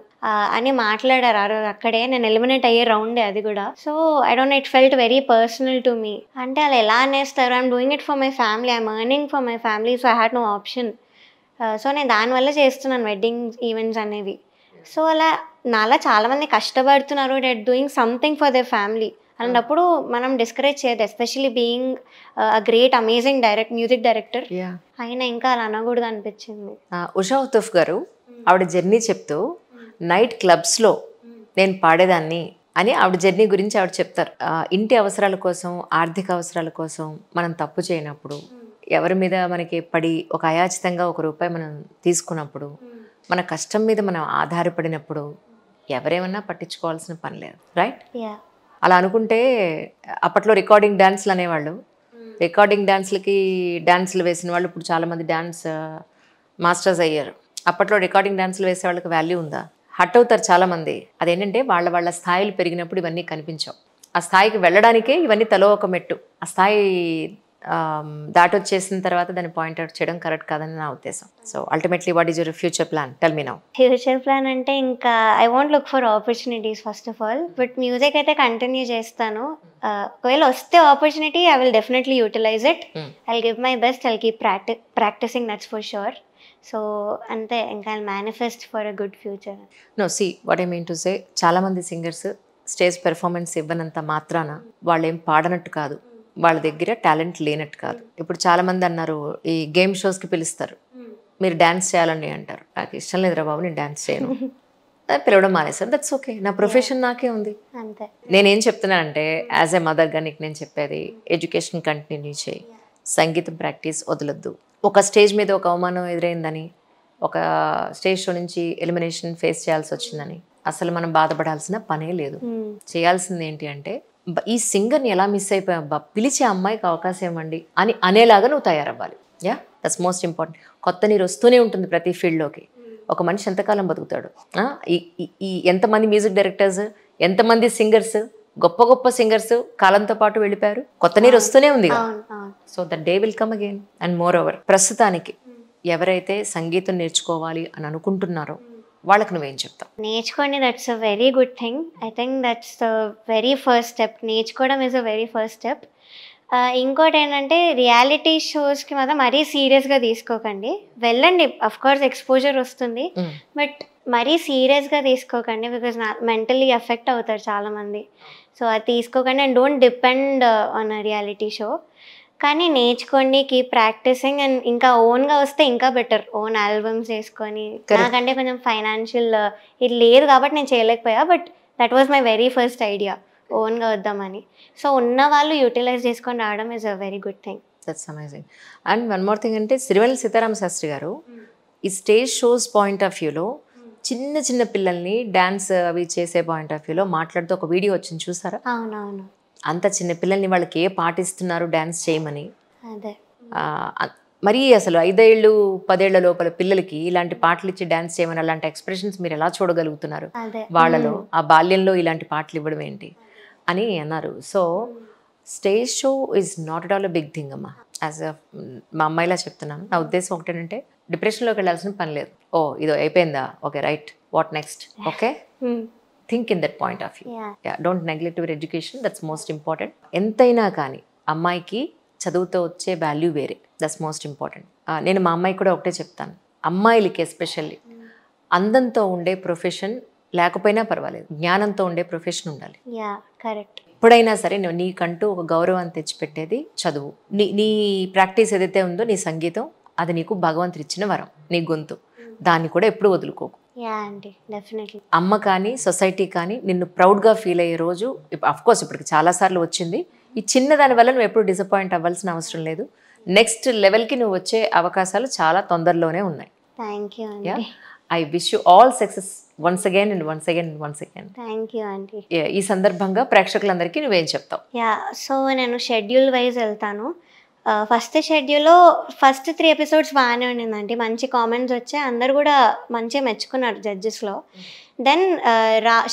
అని మాట్లాడారు ఆ రోజు అక్కడే. నేను ఎలిమినేట్ అయ్యే రౌండే అది కూడా. So I don't know, it felt very personal to me. అంటే వాళ్ళు ఎలా అనేస్తారు, I'm doing it for my family, I'm earning for my family, so I had no option. So నేను దానివల్ల చేస్తున్నాను వెడ్డింగ్ ఈవెంట్స్ అనేవి. సో అలా నాలా చాలామంది కష్టపడుతున్నారు, they are doing something for their family అన్నప్పుడు మనం డిస్కరేజ్ చేయదు. Especially being a great amazing music director అయినా ఇంకా అలా అనకూడదు అనిపించింది. ఉషా ఉతుఫ్ గారు ఆవిడ జర్నీ చెప్తూ నైట్ క్లబ్స్లో నేను పాడేదాన్ని అని ఆవిడ జర్నీ గురించి ఆవిడ చెప్తారు. ఇంటి అవసరాల కోసం, ఆర్థిక అవసరాల కోసం మనం తప్పు చేయనప్పుడు ఎవరి మీద మనకి పడి ఒక అయాచితంగా ₹1 మనం తీసుకున్నప్పుడు మన కష్టం మీద మనం ఆధారపడినప్పుడు ఎవరేమన్నా పట్టించుకోవాల్సిన పని లేదు, రైట్? యా అలా అనుకుంటే అప్పట్లో రికార్డింగ్ డాన్స్లు అనేవాళ్ళు. రికార్డింగ్ డాన్స్లకి డాన్స్లు వేసిన వాళ్ళు ఇప్పుడు చాలామంది డాన్స్ మాస్టర్స్ అయ్యారు. అప్పట్లో రికార్డింగ్ డాన్స్లు వేసే వాళ్ళకి వాల్యూ ఉందా? హట్ అవుతారు చాలామంది. అదేంటంటే వాళ్ళ స్థాయిలు పెరిగినప్పుడు ఇవన్నీ కనిపించవు. ఆ స్థాయికి వెళ్ళడానికే ఇవన్నీ తలో ఒక మెట్టు. ఆ స్థాయి దాటొచ్చేసిన తర్వాత దాన్ని పాయింట్అవుట్ చేయడం కరెక్ట్ కాదని నా ఉద్దేశం. So ultimately what is your future plan? Tell me now. Future plan అంటే ఇంకా I want look for opportunities first of all. But music అయితే కంటిన్యూ చేస్తాను. ఒకవేళ వస్తే opportunity I will definitely utilise it. I give my best, I keep practising, that's for sure. So అంతే, ఇంకా I manifest for a good future. No, see what I mean to say, చాలామంది singers stage performance ఇవ్వనంత మాత్రాన వాళ్ళు ఏం పాడనట్టు కాదు, వాళ్ళ దగ్గర talent లేనట్టు కాదు. ఇప్పుడు చాలామంది అన్నారు ఈ గేమ్ షోస్కి పిలుస్తారు, మీరు డ్యాన్స్ చేయాలని అంటారు. నాకు ఇష్టం లేదురా బాబు, నేను డ్యాన్స్ చేయను, పిలవడం మానేసారు. దట్స్ ఓకే, నా ప్రొఫెషన్ నాకే ఉంది. అంతే. నేనేం చెప్తున్నానంటే యాజ్ ఎ మదర్గా నీకు నేను చెప్పేది, ఎడ్యుకేషన్ కంటిన్యూ చేయి, సంగీతం ప్రాక్టీస్ వదలొద్దు. ఒక స్టేజ్ మీద ఒక అవమానం ఎదురైందని, ఒక స్టేజ్ షో నుంచి ఎలిమినేషన్ ఫేస్ చేయాల్సి వచ్చిందని అసలు మనం బాధపడాల్సిన పనే లేదు. చేయాల్సింది ఏంటి అంటే, ఈ సింగర్ని ఎలా మిస్ అయిపోయాబ్బా, పిలిచే అమ్మాయికి అవకాశం ఇవ్వండి అని అనేలాగా నువ్వు తయారవ్వాలి. Yeah, that's most important. కొత్త నీరు వస్తూనే ఉంటుంది ప్రతి ఫీల్డ్లోకి. ఒక మనిషి ఎంతకాలం బతుకుతాడు? ఈ ఎంతమంది మ్యూజిక్ డైరెక్టర్స్, ఎంతమంది సింగర్స్, గొప్ప గొప్ప సింగర్స్ కాలంతో పాటు వెళ్ళిపోయారు. కొత్త నీరు వస్తూనే ఉంది. So that day will come again. And more over, ప్రస్తుతానికి ఎవరైతే సంగీతం నేర్చుకోవాలి అని అనుకుంటున్నారో వాళ్ళకి నువ్వేం చెప్తావు? నేర్చుకోండి, that's a very good thing. I think that's the very first step. నేర్చుకోవడం is a very first step. ఇంకోటి ఏంటంటే, రియాలిటీ షోస్కి మాత్రం మరీ సీరియస్గా తీసుకోకండి. వెళ్ళండి, అఫ్ కోర్స్ ఎక్స్పోజర్ వస్తుంది, బట్ మరీ సీరియస్గా తీసుకోకండి. బికాజ్ మెంటలీ ఎఫెక్ట్ అవుతారు చాలామంది. సో అది తీసుకోకండి. And don't depend on a reality show. కానీ నేర్చుకోండి, కీప్ ప్రాక్టీసింగ్. అండ్ ఇంకా ఓన్గా వస్తే ఇంకా బెటర్, ఓన్ ఆల్బమ్స్ వేసుకొని. నాకంటే కొంచెం ఫైనాన్షియల్ ఇది లేదు కాబట్టి నేను చేయలేకపోయా, but that was my very first idea, ఓన్గా వద్దామని. సో ఉన్న వాళ్ళు యూటిలైజ్ చేసుకొని రావడం is a very good thing. That's amazing. And one more thing అంటే, సిరివెన్నెల సీతారామ శాస్త్రి గారు ఈ స్టేజ్ షోస్ పాయింట్ ఆఫ్ వ్యూలో చిన్న చిన్న పిల్లల్ని డ్యాన్స్ అవి చేసే పాయింట్ ఆఫ్ వ్యూలో మాట్లాడుతూ ఒక వీడియో వచ్చింది, చూసారా? అవునవును. అంత చిన్న పిల్లల్ని వాళ్ళకి ఏ పాట ఇస్తున్నారు డ్యాన్స్ చేయమని. అదే మరీ అసలు 5 ఏళ్ళు 10 ఏళ్ల లోపల పిల్లలకి ఇలాంటి పాటలు ఇచ్చి డ్యాన్స్ చేయమని, అలాంటి ఎక్స్ప్రెషన్స్ మీరు ఎలా చూడగలుగుతున్నారు వాళ్ళలో? ఆ బాల్యంలో ఇలాంటి పాటలు ఇవ్వడం ఏంటి అని అన్నారు. So stage show is not at all a big thing అమ్మా. యాజ్ మా అమ్మాయిలా చెప్తున్నాను. నా ఉద్దేశం ఒకటేనంటే, డిప్రెషన్లోకి వెళ్ళాల్సిన పని లేదు. ఓ ఇదో అయిపోయిందా, okay right, what next, okay, think in that point of view. Don't neglect your education, that's most important. ఎంతైనా కానీ అమ్మాయికి చదువుతో వచ్చే వాల్యూ వేరే, దట్స్ మోస్ట్ ఇంపార్టెంట్. నేను మా అమ్మాయికి కూడా ఒకటే చెప్తాను, అమ్మాయిలకి ఎస్పెషల్లీ అందంతో ఉండే ప్రొఫెషన్ లేకపోయినా పర్వాలేదు, జ్ఞానంతో ఉండే ప్రొఫెషన్ ఉండాలి. కరెక్ట్. ఎప్పుడైనా సరే నీకంటూ ఒక గౌరవాన్ని తెచ్చిపెట్టేది చదువు. నీ ప్రాక్టీస్ ఏదైతే ఉందో, నీ సంగీతం, అది నీకు భగవంతుడు ఇచ్చిన వరం, నీ గొంతు, దాన్ని కూడా ఎప్పుడు వదులుకోకు. అమ్మ కానీ సొసైటీ కానీ నిన్ను ప్రౌడ్గా ఫీల్ అయ్యే రోజు అఫ్కోర్స్ ఇప్పటికి చాలాసార్లు వచ్చింది. ఈ చిన్న దాని వల్ల నువ్వు ఎప్పుడు డిసప్పాయింట్ అవ్వాల్సిన అవసరం లేదు. నెక్స్ట్ లెవెల్కి నువ్వు వచ్చే అవకాశాలు చాలా తొందరలోనే ఉన్నాయి. థ్యాంక్ యూ అండి. I wish you all success once again and once again and once again. Thank you అండి. ఈ సందర్భంగా ప్రేక్షకులందరికీ నువ్వేం చెప్తావు? సో నేను షెడ్యూల్ వైజ్ వెళ్తాను. ఫస్ట్ షెడ్యూల్లో ఫస్ట్ 3 ఎపిసోడ్స్ బాగానే ఉండిందండి, మంచి కామెంట్స్ వచ్చాయి, అందరు కూడా మంచిగా మెచ్చుకున్నారు జడ్జెస్లో. దెన్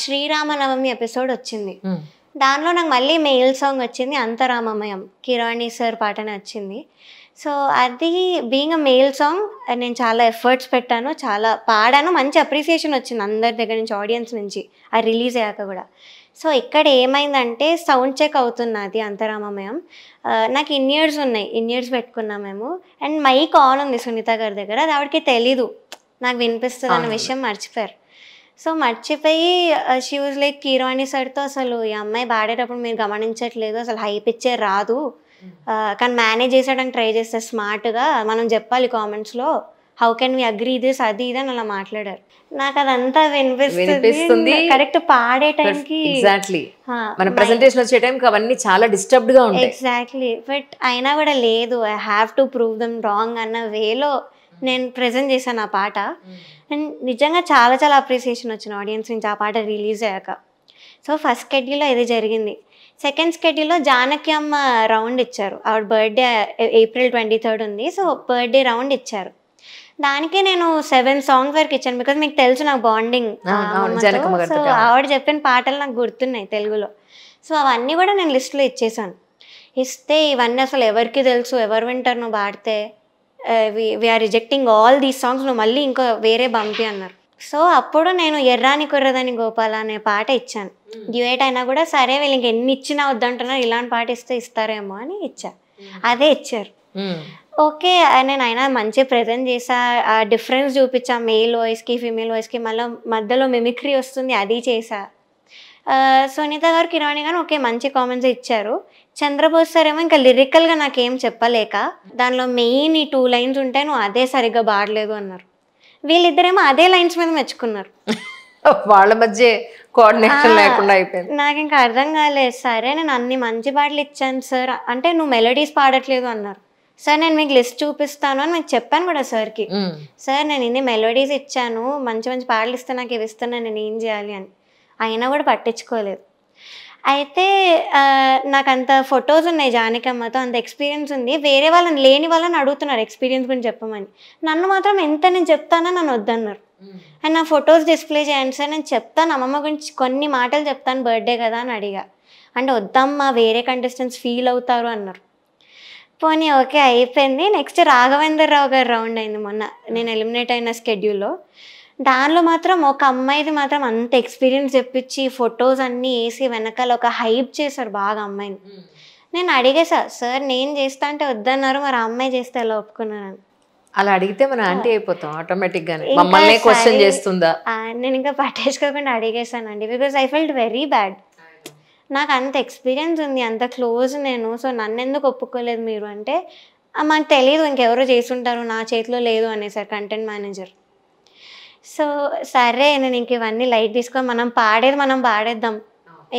శ్రీరామనవమి ఎపిసోడ్ వచ్చింది. దానిలో నాకు మళ్ళీ మెయిల్ సాంగ్ వచ్చింది, అంతరామమయం, కిరాణి సార్ పాటనే వచ్చింది. సో అది బీయింగ్ అ మెయిల్ సాంగ్ నేను చాలా ఎఫర్ట్స్ పెట్టాను, చాలా పాడాను, మంచి అప్రిసియేషన్ వచ్చింది అందరి దగ్గర నుంచి, ఆడియన్స్ నుంచి, అది రిలీజ్ అయ్యాక కూడా. సో ఇక్కడ ఏమైందంటే, సౌండ్ చెక్ అవుతున్నది అంతరామమయం. నాకు ఇన్ఇయర్స్ ఉన్నాయి, ఇన్ఇయర్స్ పెట్టుకున్నాం మేము. అండ్ మైక్ ఆన్ ఉంది సునీత గారి దగ్గర, అది ఆవిడకి తెలీదు నాకు వినిపిస్తుంది అన్న విషయం మర్చిపోయారు. సో మర్చిపోయి షీ వాజ్ లైక్, కీరవాణి సార్తో, అసలు ఈ అమ్మాయి పాడేటప్పుడు మీరు గమనించట్లేదు, అసలు హై పిచ్చే రాదు, కానీ మేనేజ్ చేసేయడానికి ట్రై చేస్తే స్మార్ట్గా మనం చెప్పాలి కామెంట్స్లో how can we agree this అది ఇది అని అలా మాట్లాడారు. నాకు అదంతా వినిపిస్తుంది. కరెక్ట్ పాడే టైంకి ఎగ్జాక్ట్లీ మన ప్రెజెంటేషన్ వచ్చే టైంకి అవన్నీ చాలా డిస్టర్బ్డ్ గా ఉంటాయి. ఎగ్జాక్ట్లీ. బట్ అయినా కూడా లేదు, I have to prove them wrong అన్న వేలో నేను ప్రజెంట్ చేశాను ఆ పాట. అండ్ నిజంగా చాలా చాలా అప్రిసియేషన్ వచ్చిన ఆడియన్స్ నుంచి ఆ పాట రిలీజ్ అయ్యాక. సో ఫస్ట్ స్కెడ్యూల్లో ఇది జరిగింది. సెకండ్ స్కెడ్యూల్లో జానకి అమ్మ రౌండ్ ఇచ్చారు. ఆవిడ బర్త్డే April 23 ఉంది. సో బర్త్డే రౌండ్ ఇచ్చారు. దానికి నేను 7 సాంగ్స్ వరకు ఇచ్చాను. బికాజ్ మీకు తెలుసు నాకు బాండింగ్. సో ఆవిడ చెప్పిన పాటలు నాకు గుర్తున్నాయి తెలుగులో. సో అవన్నీ కూడా నేను లిస్ట్లో ఇచ్చేసాను. ఇస్తే ఇవన్నీ అసలు ఎవరికి తెలుసు, ఎవరు వింటారు నువ్వు పాడితే, we're rejecting all these songs, నువ్వు మళ్ళీ ఇంకో వేరే పంపి అన్నారు. సో అప్పుడు నేను ఎర్రాని కుర్రదని గోపాల అనే పాట ఇచ్చాను. డ్యూయేట్ అయినా కూడా సరే వీళ్ళు ఇంక ఎన్ని ఇచ్చినా వద్దంటున్నారు, ఇలాంటి పాట ఇస్తే ఇస్తారేమో అని ఇచ్చా. అదే ఇచ్చారు. ఓకే, నేను అయినా మంచి ప్రజెంట్ చేసా, ఆ డిఫరెన్స్ చూపించా మేల్ వాయిస్కి ఫీమేల్ వాయిస్కి, మళ్ళీ మధ్యలో మిమిక్రీ వస్తుంది అది చేసా. సునీత గారు కిరాణి గారు ఓకే మంచి కామెంట్స్ ఇచ్చారు. చంద్రబోస్ సార్ ఏమో ఇంకా లిరికల్గా నాకేం చెప్పలేక దానిలో మెయిన్ ఈ 2 లైన్స్ ఉంటాయి, నువ్వు అదే సరిగ్గా పాడలేదు అన్నారు. వీళ్ళిద్దరేమో అదే లైన్స్ మీద మెచ్చుకున్నారు. వాళ్ళ మధ్య కోఆర్డినేషన్ లేకుండా అయిపోయింది. నాకు ఇంకా అర్థం కాలేదు. సరే నేను అన్ని మంచి పాటలు ఇచ్చాను సార్ అంటే నువ్వు మెలోడీస్ పాడట్లేదు అన్నారు. సార్ నేను మీకు లిస్ట్ చూపిస్తాను అని మీకు చెప్పాను కూడా సార్కి. సార్ నేను ఇన్ని మెలోడీస్ ఇచ్చాను, మంచి మంచి పాటలు ఇస్తే నాకు ఇవి ఇస్తున్నాను, నేను ఏం చేయాలి అని. అయినా కూడా పట్టించుకోలేదు. అయితే నాకు అంత ఫొటోస్ ఉన్నాయి జానకమ్మతో, అంత ఎక్స్పీరియన్స్ ఉంది. వేరే వాళ్ళని లేని వాళ్ళని అడుగుతున్నారు ఎక్స్పీరియన్స్ గురించి చెప్పమని. నన్ను మాత్రం ఎంత నేను చెప్తానో నన్ను వద్దన్నారు. అండ్ నా ఫొటోస్ డిస్ప్లే చేయండి సార్, నేను చెప్తాను అమ్మమ్మ గురించి కొన్ని మాటలు చెప్తాను బర్త్డే కదా అని అడిగా. అంటే వద్దమ్మా వేరే కంటెస్టెంట్స్ ఫీల్ అవుతారు అన్నారు. పోనీ ఓకే అయిపోయింది. నెక్స్ట్ రాఘవేందర్ రావు గారు రౌండ్ అయింది మొన్న నేను ఎలిమినేట్ అయిన స్కెడ్యూల్లో. దానిలో మాత్రం ఒక అమ్మాయిది మాత్రం అంత ఎక్స్పీరియన్స్ చెప్పించి ఫొటోస్ అన్నీ వేసి వెనకాల ఒక హైప్ చేశారు బాగా అమ్మాయిని. నేను అడిగేసా సార్ నేను చేస్తా అంటే వద్దన్నారు, మరి ఆ అమ్మాయి చేస్తే ఎలా ఒప్పుకున్నాను. అలా అడిగితే మనం యాంటీ అయిపోతాం ఆటోమేటిక్గానే, మమ్మల్ని క్వశ్చన్ చేస్తుందా. నేను ఇంకా పట్టేసుకోకుండా అడిగేసానండి. Because I felt very bad. నాకు అంత ఎక్స్పీరియన్స్ ఉంది, అంత క్లోజ్ నేను, సో నన్ను ఎందుకు ఒప్పుకోలేదు మీరు అంటే మాకు తెలియదు ఇంకెవరో చేసుంటారు, నా చేతిలో లేదు అనేసారు కంటెంట్ మేనేజర్. సో సరే నేను ఇంక ఇవన్నీ లైట్ తీసుకొని మనం పాడేద్దాం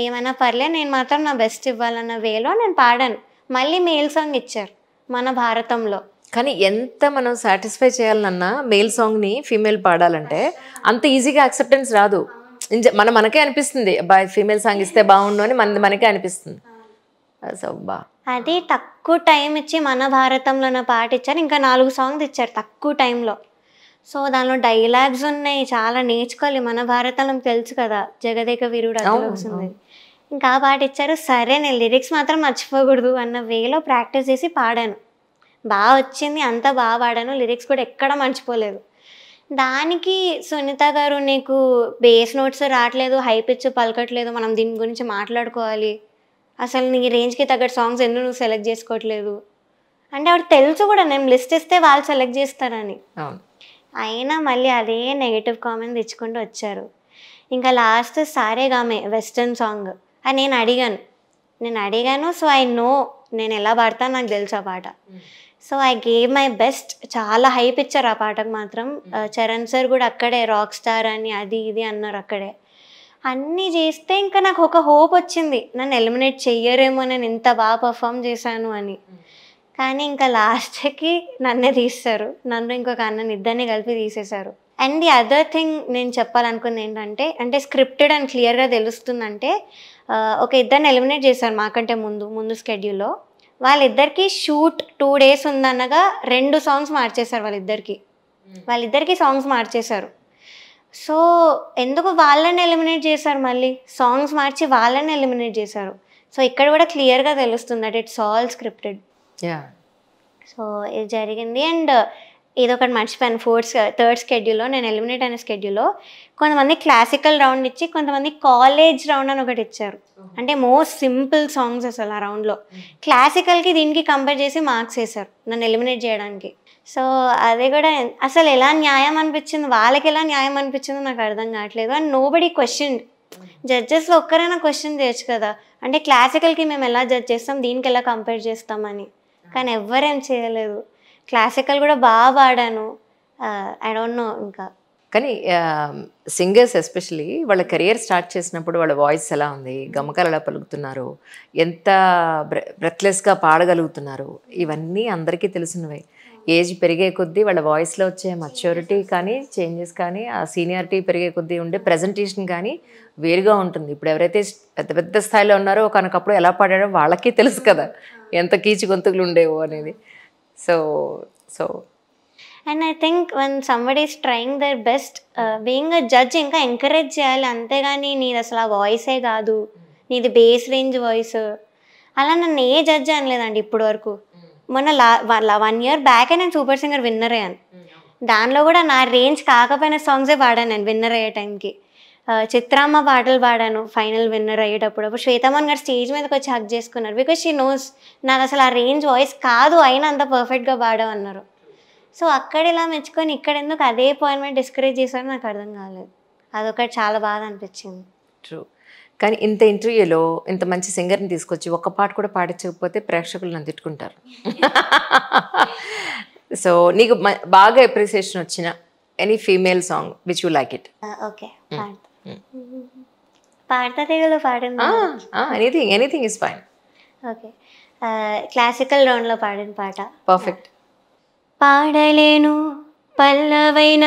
ఏమైనా పర్లేదు, నేను మాత్రం నా బెస్ట్ ఇవ్వాలన్న వేలో నేను పాడాను. మళ్ళీ మేల్ సాంగ్ ఇచ్చారు మన భారతంలో. కానీ ఎంత మనం సాటిస్ఫై చేయాలన్నా మేల్ సాంగ్ని ఫీమేల్ పాడాలంటే అంత ఈజీగా యాక్సెప్టెన్స్ రాదు. మనకే అనిపిస్తుంది అబ్బాయి ఫీమేల్ సాంగ్ ఇస్తే బాగుండు అని మనకే అనిపిస్తుంది. అది తక్కువ టైం ఇచ్చి మన భారతంలో పాట ఇచ్చారు. ఇంకా 4 సాంగ్స్ ఇచ్చారు తక్కువ టైంలో. సో దానిలో డైలాగ్స్ ఉన్నాయి, చాలా నేర్చుకోవాలి. మన భారతంలో తెలుసు కదా జగదేక వీరుడు అట్లా వస్తుంది. ఇంకా ఆ పాట ఇచ్చారు. సరే నేను లిరిక్స్ మాత్రం మర్చిపోకూడదు అన్న వేలో ప్రాక్టీస్ చేసి పాడాను. బాగా వచ్చింది, అంతా బాగా పాడాను, లిరిక్స్ కూడా ఎక్కడ మర్చిపోలేదు. దానికి సునీత గారు నీకు బేస్ నోట్స్ రావట్లేదు, హై పిచ్ పలకట్లేదు, మనం దీని గురించి మాట్లాడుకోవాలి, అసలు నీ రేంజ్కి తగ్గట్టు సాంగ్స్ ఎందుకు నువ్వు సెలెక్ట్ చేసుకోవట్లేదు అంటే ఆవిడ తెలుసు కూడా నేను లిస్ట్ ఇస్తే వాళ్ళు సెలెక్ట్ చేస్తారని. అయినా మళ్ళీ అదే నెగిటివ్ కామెంట్ తెచ్చుకుంటూ వచ్చారు. ఇంకా లాస్ట్ సారేగామే వెస్టర్న్ సాంగ్ అని నేను అడిగాను. సో ఐ నో నేను ఎలా పాడతాను, నాకు తెలుసు ఆ పాట. So I gave my best. చాలా హైప్ ఇచ్చారు ఆ పాటకు మాత్రం. చరణ్ సార్ కూడా అక్కడే రాక్ స్టార్ అని అది ఇది అన్నారు అక్కడే. అన్నీ చేస్తే ఇంకా నాకు ఒక హోప్ వచ్చింది, నన్ను ఎలిమినేట్ చెయ్యరేమో నేను ఇంత బాగా పర్ఫామ్ చేశాను అని. కానీ ఇంకా లాస్ట్కి నన్నే తీస్తారు, నన్ను ఇంకొక అన్నని ఇద్దరిని కలిపి తీసేశారు. అండ్ ది అదర్ థింగ్ నేను చెప్పాలనుకుంది ఏంటంటే, అంటే స్క్రిప్టెడ్ అండ్ క్లియర్గా తెలుస్తుందంటే, ఒక ఇద్దరిని ఎలిమినేట్ చేశారు మాకంటే ముందు స్కెడ్యూల్లో. వాళ్ళిద్దరికి షూట్ 2 days ఉందనగా 2 సాంగ్స్ మార్చేశారు వాళ్ళిద్దరికి సాంగ్స్ మార్చేశారు. సో ఎందుకు వాళ్ళని ఎలిమినేట్ చేశారు, మళ్ళీ సాంగ్స్ మార్చి వాళ్ళని ఎలిమినేట్ చేశారు. సో ఇక్కడ కూడా క్లియర్గా తెలుస్తుంది that it's all scripted. So ఇది జరిగింది. అండ్ ఇదొకటి మర్చిపోయాను, థర్డ్ స్కెడ్యూల్లో నేను ఎలిమినేట్ అయిన స్కెడ్యూల్లో కొంతమంది క్లాసికల్ రౌండ్ ఇచ్చి కొంతమంది కాలేజ్ రౌండ్ అని ఒకటి ఇచ్చారు. అంటే మోస్ట్ సింపుల్ సాంగ్స్ అసలు ఆ రౌండ్లో. క్లాసికల్కి దీనికి కంపేర్ చేసి మార్క్స్ వేశారు నన్ను ఎలిమినేట్ చేయడానికి. సో అది కూడా అసలు ఎలా న్యాయం అనిపించింది, వాళ్ళకి ఎలా న్యాయం అనిపించిందో నాకు అర్థం కావట్లేదు. అండ్ నోబడీ క్వశ్చన్, జడ్జెస్లో ఒక్కరైనా క్వశ్చన్ చేయొచ్చు కదా, అంటే క్లాసికల్కి మేము ఎలా జడ్జ్ చేస్తాం, దీనికి ఎలా కంపేర్ చేస్తామని. కానీ ఎవ్వరేం చేయలేదు. క్లాసికల్ కూడా బాగా పాడాను, ఐ డోంట్ నో ఇంకా. కానీ సింగర్స్ ఎస్పెషలీ వాళ్ళ కెరియర్ స్టార్ట్ చేసినప్పుడు వాళ్ళ వాయిస్ ఎలా ఉంది, గమకాలు ఎలా పలుకుతున్నారు, ఎంత బ్రెత్లెస్గా పాడగలుగుతున్నారు, ఇవన్నీ అందరికీ తెలిసినవే. ఏజ్ పెరిగే కొద్దీ వాళ్ళ వాయిస్లో వచ్చే మచ్యూరిటీ కానీ చేంజెస్ కానీ ఆ సీనియారిటీ పెరిగే కొద్దీ ఉండే ప్రజెంటేషన్ కానీ వేరుగా ఉంటుంది. ఇప్పుడు ఎవరైతే పెద్ద పెద్ద స్థాయిలో ఉన్నారో కనుకప్పుడు ఎలా పాడాడో వాళ్ళకి తెలుసు కదా ఎంత కీచు గొంతుకులు ఉండేవో అనేది. So so and I think one somebody is trying there best, being a judge ఇంకా ఎంకరేజ్ చేయాలి, అంతేగాని నీది అసలు ఆ వాయిసే కాదు, నీది బేస్ రేంజ్ వాయిస్, అలా నన్ను ఏ జడ్జ్ అనలేదండి ఇప్పటి వరకు. మొన్న 1 year బ్యాకే నేను సూపర్ సింగర్ విన్నర్ అయ్యాను. దానిలో కూడా నా రేంజ్ కాకపోయిన సాంగ్సే పాడాను నేను విన్నర్ అయ్యే టైంకి. చిత్రామ్మ పాటలు పాడాను ఫైనల్ విన్నర్ అయ్యేటప్పుడు. అప్పుడు శ్వేతమోహన్ గారు స్టేజ్ మీదకి వచ్చి హక్ చేసుకున్నారు, బికాజ్ షీ నోస్ నాది అసలు ఆ రేంజ్ వాయిస్ కాదు, అయినా అంత పర్ఫెక్ట్గా పాడావు అన్నారు. సో అక్కడ ఇలా మెచ్చుకొని ఇక్కడ ఎందుకు అదే పాయింట్ మీద డిస్కరేజ్ చేశారో నాకు అర్థం కాలేదు. అదొకటి చాలా బాధ అనిపించింది. ట్రూ. కానీ ఇంత ఇంటర్వ్యూలో ఇంత మంచి సింగర్ని తీసుకొచ్చి ఒక్క పాట కూడా పాడించకపోతే ప్రేక్షకులు నన్ను తిట్టుకుంటారు. సో నీకు బాగా అప్రిసియేషన్ వచ్చిన any female song which you like it? Okay, పాడతా తీగలో పాడింది. Anything is fine. Okay, classical రౌండ్లో పాడిన పాట. పర్ఫెక్ట్. పాడలేను పల్లవైన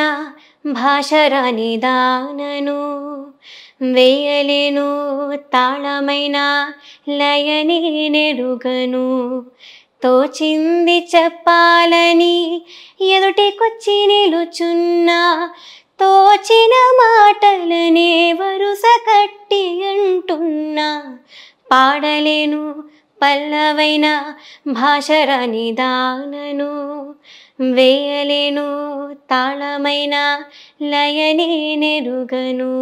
భాష రాని దానను, వేయలేను తాళమైన లయని నెరుగను, తోచింది చెప్పాలని ఎదుటికొచ్చి నిలుచున్నా, తోచిన మాటలనే వరుస కట్టి అంటున్నా. పాడలేను పల్లవైన భాష రాని దానను, వేయలేను తాళమైన లయని నెరుగను,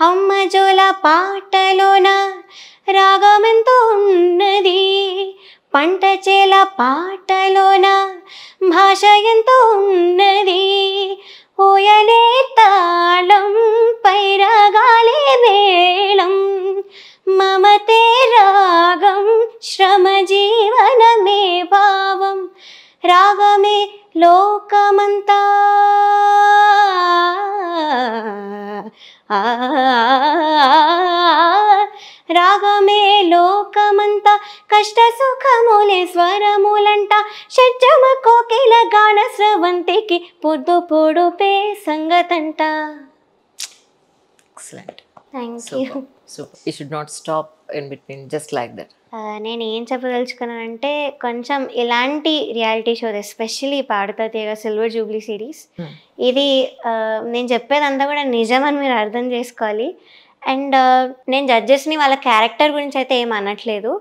అమ్మ జోల పాటలోన రాగమెంతో ఉన్నది, పంట చేల పాటలోన భాష ఎంతో ఉన్నది, ఓయలే తాళం పైరగాలే మేళం, మమతే రాగం శ్రమ జీవనమే భావం, రాగమే లోకమంతా రాగమే లోకమంతా, కష్ట సుఖములే స్వరములంట, షడ్జమ కోకిల గాన స్రవంతికి పొద్దు పొడుపే సంగతంట. Excellent. Thank you. Super. You should not stop in between, just like that. నేను ఏం చెప్పదలుచుకున్నానంటే, కొంచెం ఇలాంటి రియాలిటీ షోస్ ఎస్పెషల్లీ పాడుతా తీగ సిల్వర్ జూబ్లీ సిరీస్, ఇది నేను చెప్పేదంతా కూడా నిజమని మీరు అర్థం చేసుకోవాలి. అండ్ నేను జడ్జెస్ని వాళ్ళ క్యారెక్టర్ గురించి అయితే ఏం అనట్లేదు,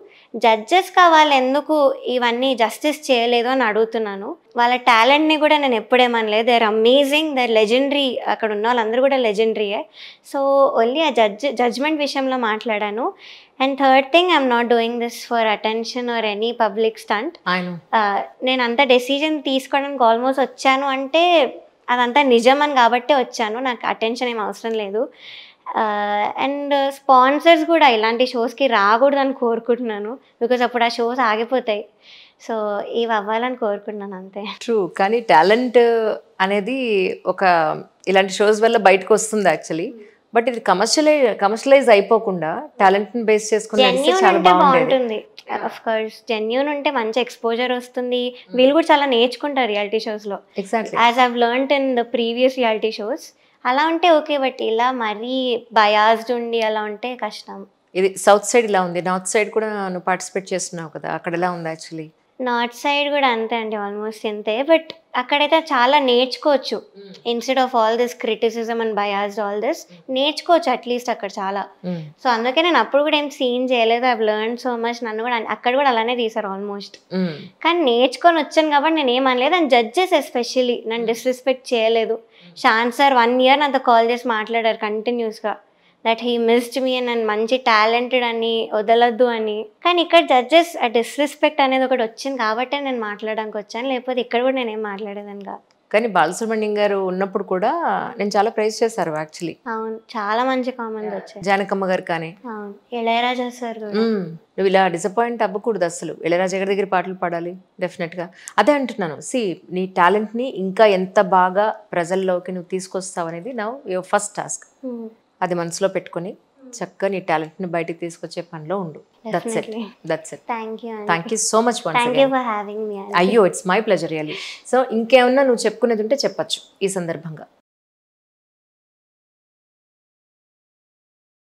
జడ్జెస్గా వాళ్ళు ఎందుకు ఇవన్నీ జస్టిస్ చేయలేదు అని అడుగుతున్నాను. వాళ్ళ టాలెంట్ని కూడా నేను ఎప్పుడేమనలేదు, they are amazing, they are legendary, అక్కడ ఉన్న వాళ్ళందరూ కూడా లెజెండరీయే. సో ఓన్లీ ఆ జడ్జ్మెంట్ విషయంలో మాట్లాడాను. And third thing, I'm not doing this for attention or any public stunt. నేను అంత డెసిజన్ తీసుకోవడానికి ఆల్మోస్ట్ వచ్చాను అంటే అదంతా నిజమని కాబట్టే వచ్చాను, నాకు అటెన్షన్ ఏం అవసరం లేదు. అండ్ స్పాన్సర్స్ కూడా ఇలాంటి షోస్కి రాకూడదని కోరుకుంటున్నాను, బికాజ్ అప్పుడు ఆ షోస్ ఆగిపోతాయి. సో ఇవి అవ్వాలని కోరుకుంటున్నాను అంతే. ట్రూ. కానీ టాలెంట్ అనేది ఒక ఇలాంటి షోస్ వల్ల బయటకు వస్తుంది యాక్చువల్లీ, బట్ ఇది కమర్షియలైజ్ అయిపోకుండా టాలెంట్ని బేస్ చేసుకుని చాలా బాగుంటుంది. ఆఫ్ కోర్స్ జెన్యూన్ ఉంటే మంచి ఎక్స్పోజర్ వస్తుంది, వీళ్ళు కూడా చాలా నేర్చుకుంటారు రియాలిటీ షోస్లో. Exactly, as I've learned in the previous reality shows. అలా ఉంటే ఓకే, బట్ ఇలా మరీ బయాస్డ్ ఉండి అలా ఉంటే కష్టం. ఇది సౌత్ సైడ్ ఇలా ఉంది, నార్త్ సైడ్ కూడా నువ్వు పార్టిసిపేట్ చేస్తున్నావు కదా, అక్కడ ఎలా ఉంది యాక్చువల్లీ? నార్త్ సైడ్ కూడా అంతే అండి, ఆల్మోస్ట్ ఇంతే. బట్ అక్కడైతే చాలా నేర్చుకోవచ్చు, instead of all this criticism and biased all this నేర్చుకోవచ్చు అట్లీస్ట్ అక్కడ చాలా. సో అందుకే నేను అప్పుడు కూడా ఏం సీన్ చేయలేదు, ఐ లెర్న్ సో మచ్. నన్ను కూడా అక్కడ కూడా అలానే తీశారు ఆల్మోస్ట్, కానీ నేర్చుకొని వచ్చాను కాబట్టి నేను ఏమనలేదు. అండ్ జడ్జెస్ ఎస్పెషల్లీ నన్ను డిస్రెస్పెక్ట్ చేయలేదు. షాన్ సార్ 1 year నాతో కాల్ చేసి మాట్లాడారు కంటిన్యూస్గా, దట్ హీ మిస్డ్ మీ అని, మంచి టాలెంటెడ్ అని, వదలొద్దు అని. కానీ ఇక్కడ జడ్జెస్ ఆ డిస్రెస్పెక్ట్ అనేది ఒకటి వచ్చింది కాబట్టి నేను మాట్లాడడానికి వచ్చాను, లేకపోతే ఇక్కడ కూడా నేనేం మాట్లాడేదాన్ని కాదు. కానీ బాలసుబ్రహ్మణ్యం గారు ఉన్నప్పుడు కూడా నేను చాలా ప్రైజ్ చేశారు యాక్చువల్లీ. అవును, చాలా మంచి కామెంట్ వచ్చాయి. జానకమ్మ గారు కానీ. అవును, ఇళయరాజా సార్ కూడా. నువ్వు ఇలా డిసప్పాయింట్ అవ్వకూడదు అసలు. ఇళయరాజా గారి దగ్గర పాటలు పాడాలి డెఫినెట్గా. అదే అంటున్నాను, నీ టాలెంట్ని ఇంకా ఎంత బాగా ప్రజల్లోకి నువ్వు తీసుకొస్తావు అనేది నా యువర్ ఫస్ట్ టాస్క్. అది మనసులో పెట్టుకొని చక్కగా నీ టాలెంట్ని బయటికి తీసుకొచ్చే పనిలో ఉండు. That's it. Thank you so much once thank you for having me. అయ్యో, it's my pleasure really. So ఇంకేమన్నా నువ్వు చెప్పుకునేది ఉంటే చెప్పచ్చు ఈ సందర్భంగా.